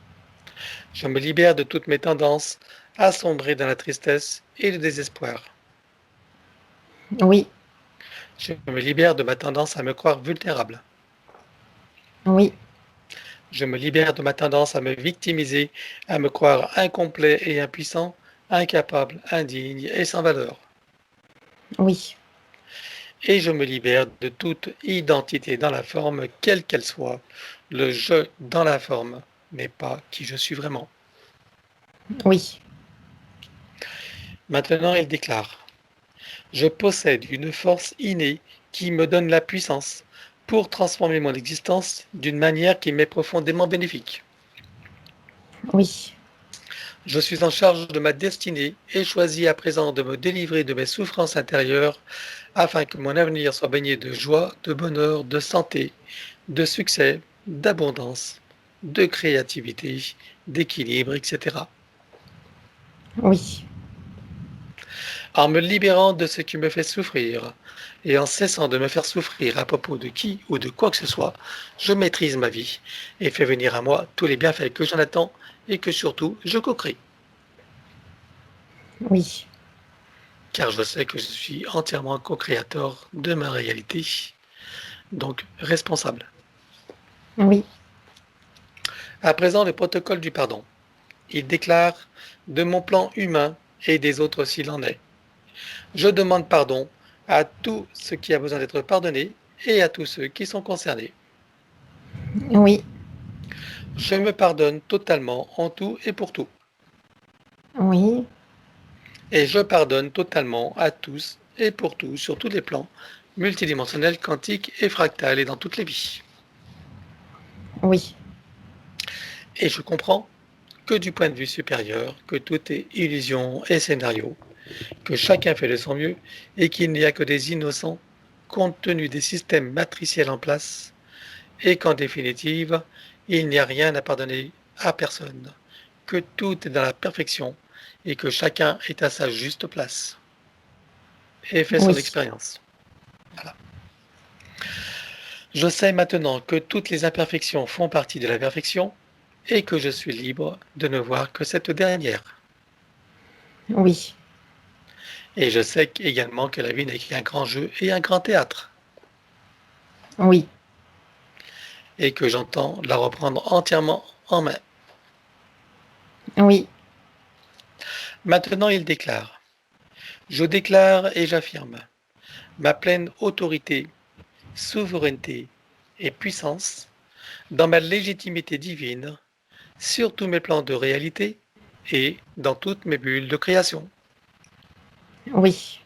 Je me libère de toutes mes tendances à sombrer dans la tristesse et le désespoir. oui, Je me libère de ma tendance à me croire vulnérable. oui, Je me libère de ma tendance à me victimiser, à me croire incomplet et impuissant, incapable, indigne et sans valeur. oui, Et je me libère de toute identité dans la forme, quelle qu'elle soit. Le je dans la forme n'est pas qui je suis vraiment. oui, Maintenant, il déclare: je possède une force innée qui me donne la puissance pour transformer mon existence d'une manière qui m'est profondément bénéfique. oui, Je suis en charge de ma destinée et choisis à présent de me délivrer de mes souffrances intérieures afin que mon avenir soit baigné de joie, de bonheur, de santé, de succès, d'abondance, de créativité, d'équilibre, etc. oui, En me libérant de ce qui me fait souffrir et en cessant de me faire souffrir à propos de qui ou de quoi que ce soit, je maîtrise ma vie et fais venir à moi tous les bienfaits que j'en attends et que surtout je co-crée. oui, Car je sais que je suis entièrement co-créateur de ma réalité, donc responsable. oui, À présent, le protocole du pardon. Il déclare: de mon plan humain et des autres s'il en est. Je demande pardon à tout ce qui a besoin d'être pardonné et à tous ceux qui sont concernés. oui, Je me pardonne totalement en tout et pour tout. oui, Et je pardonne totalement à tous et pour tout sur tous les plans, multidimensionnels, quantiques et fractales et dans toutes les vies. oui, Et je comprends que du point de vue supérieur, que tout est illusion et scénario, que chacun fait de son mieux et qu'il n'y a que des innocents compte tenu des systèmes matriciels en place et qu'en définitive, il n'y a rien à pardonner à personne, que tout est dans la perfection et que chacun est à sa juste place et fait son oui, expérience. Voilà. Je sais maintenant que toutes les imperfections font partie de la perfection et que je suis libre de ne voir que cette dernière. oui, Et je sais également que la vie n'est qu'un grand jeu et un grand théâtre, oui, et que j'entends la reprendre entièrement en main. oui, Maintenant, il déclare: je déclare et j'affirme ma pleine autorité, souveraineté et puissance dans ma légitimité divine, sur tous mes plans de réalité et dans toutes mes bulles de création. oui,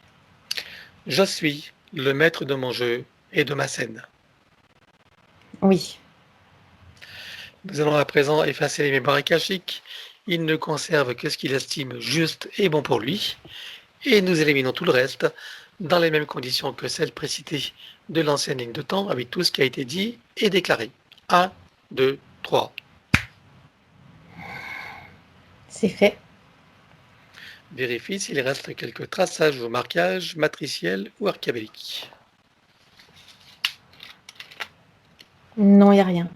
Je suis le maître de mon jeu et de ma scène. oui, Nous allons à présent effacer les mémoires akashiques. Il ne conserve que ce qu'il estime juste et bon pour lui. Et nous éliminons tout le reste dans les mêmes conditions que celles précitées de l'ancienne ligne de temps avec tout ce qui a été dit et déclaré. 1, 2, 3. c'est fait. Vérifie s'il reste quelques traçages ou marquages matriciels ou archiabéliques. Non, il n'y a rien.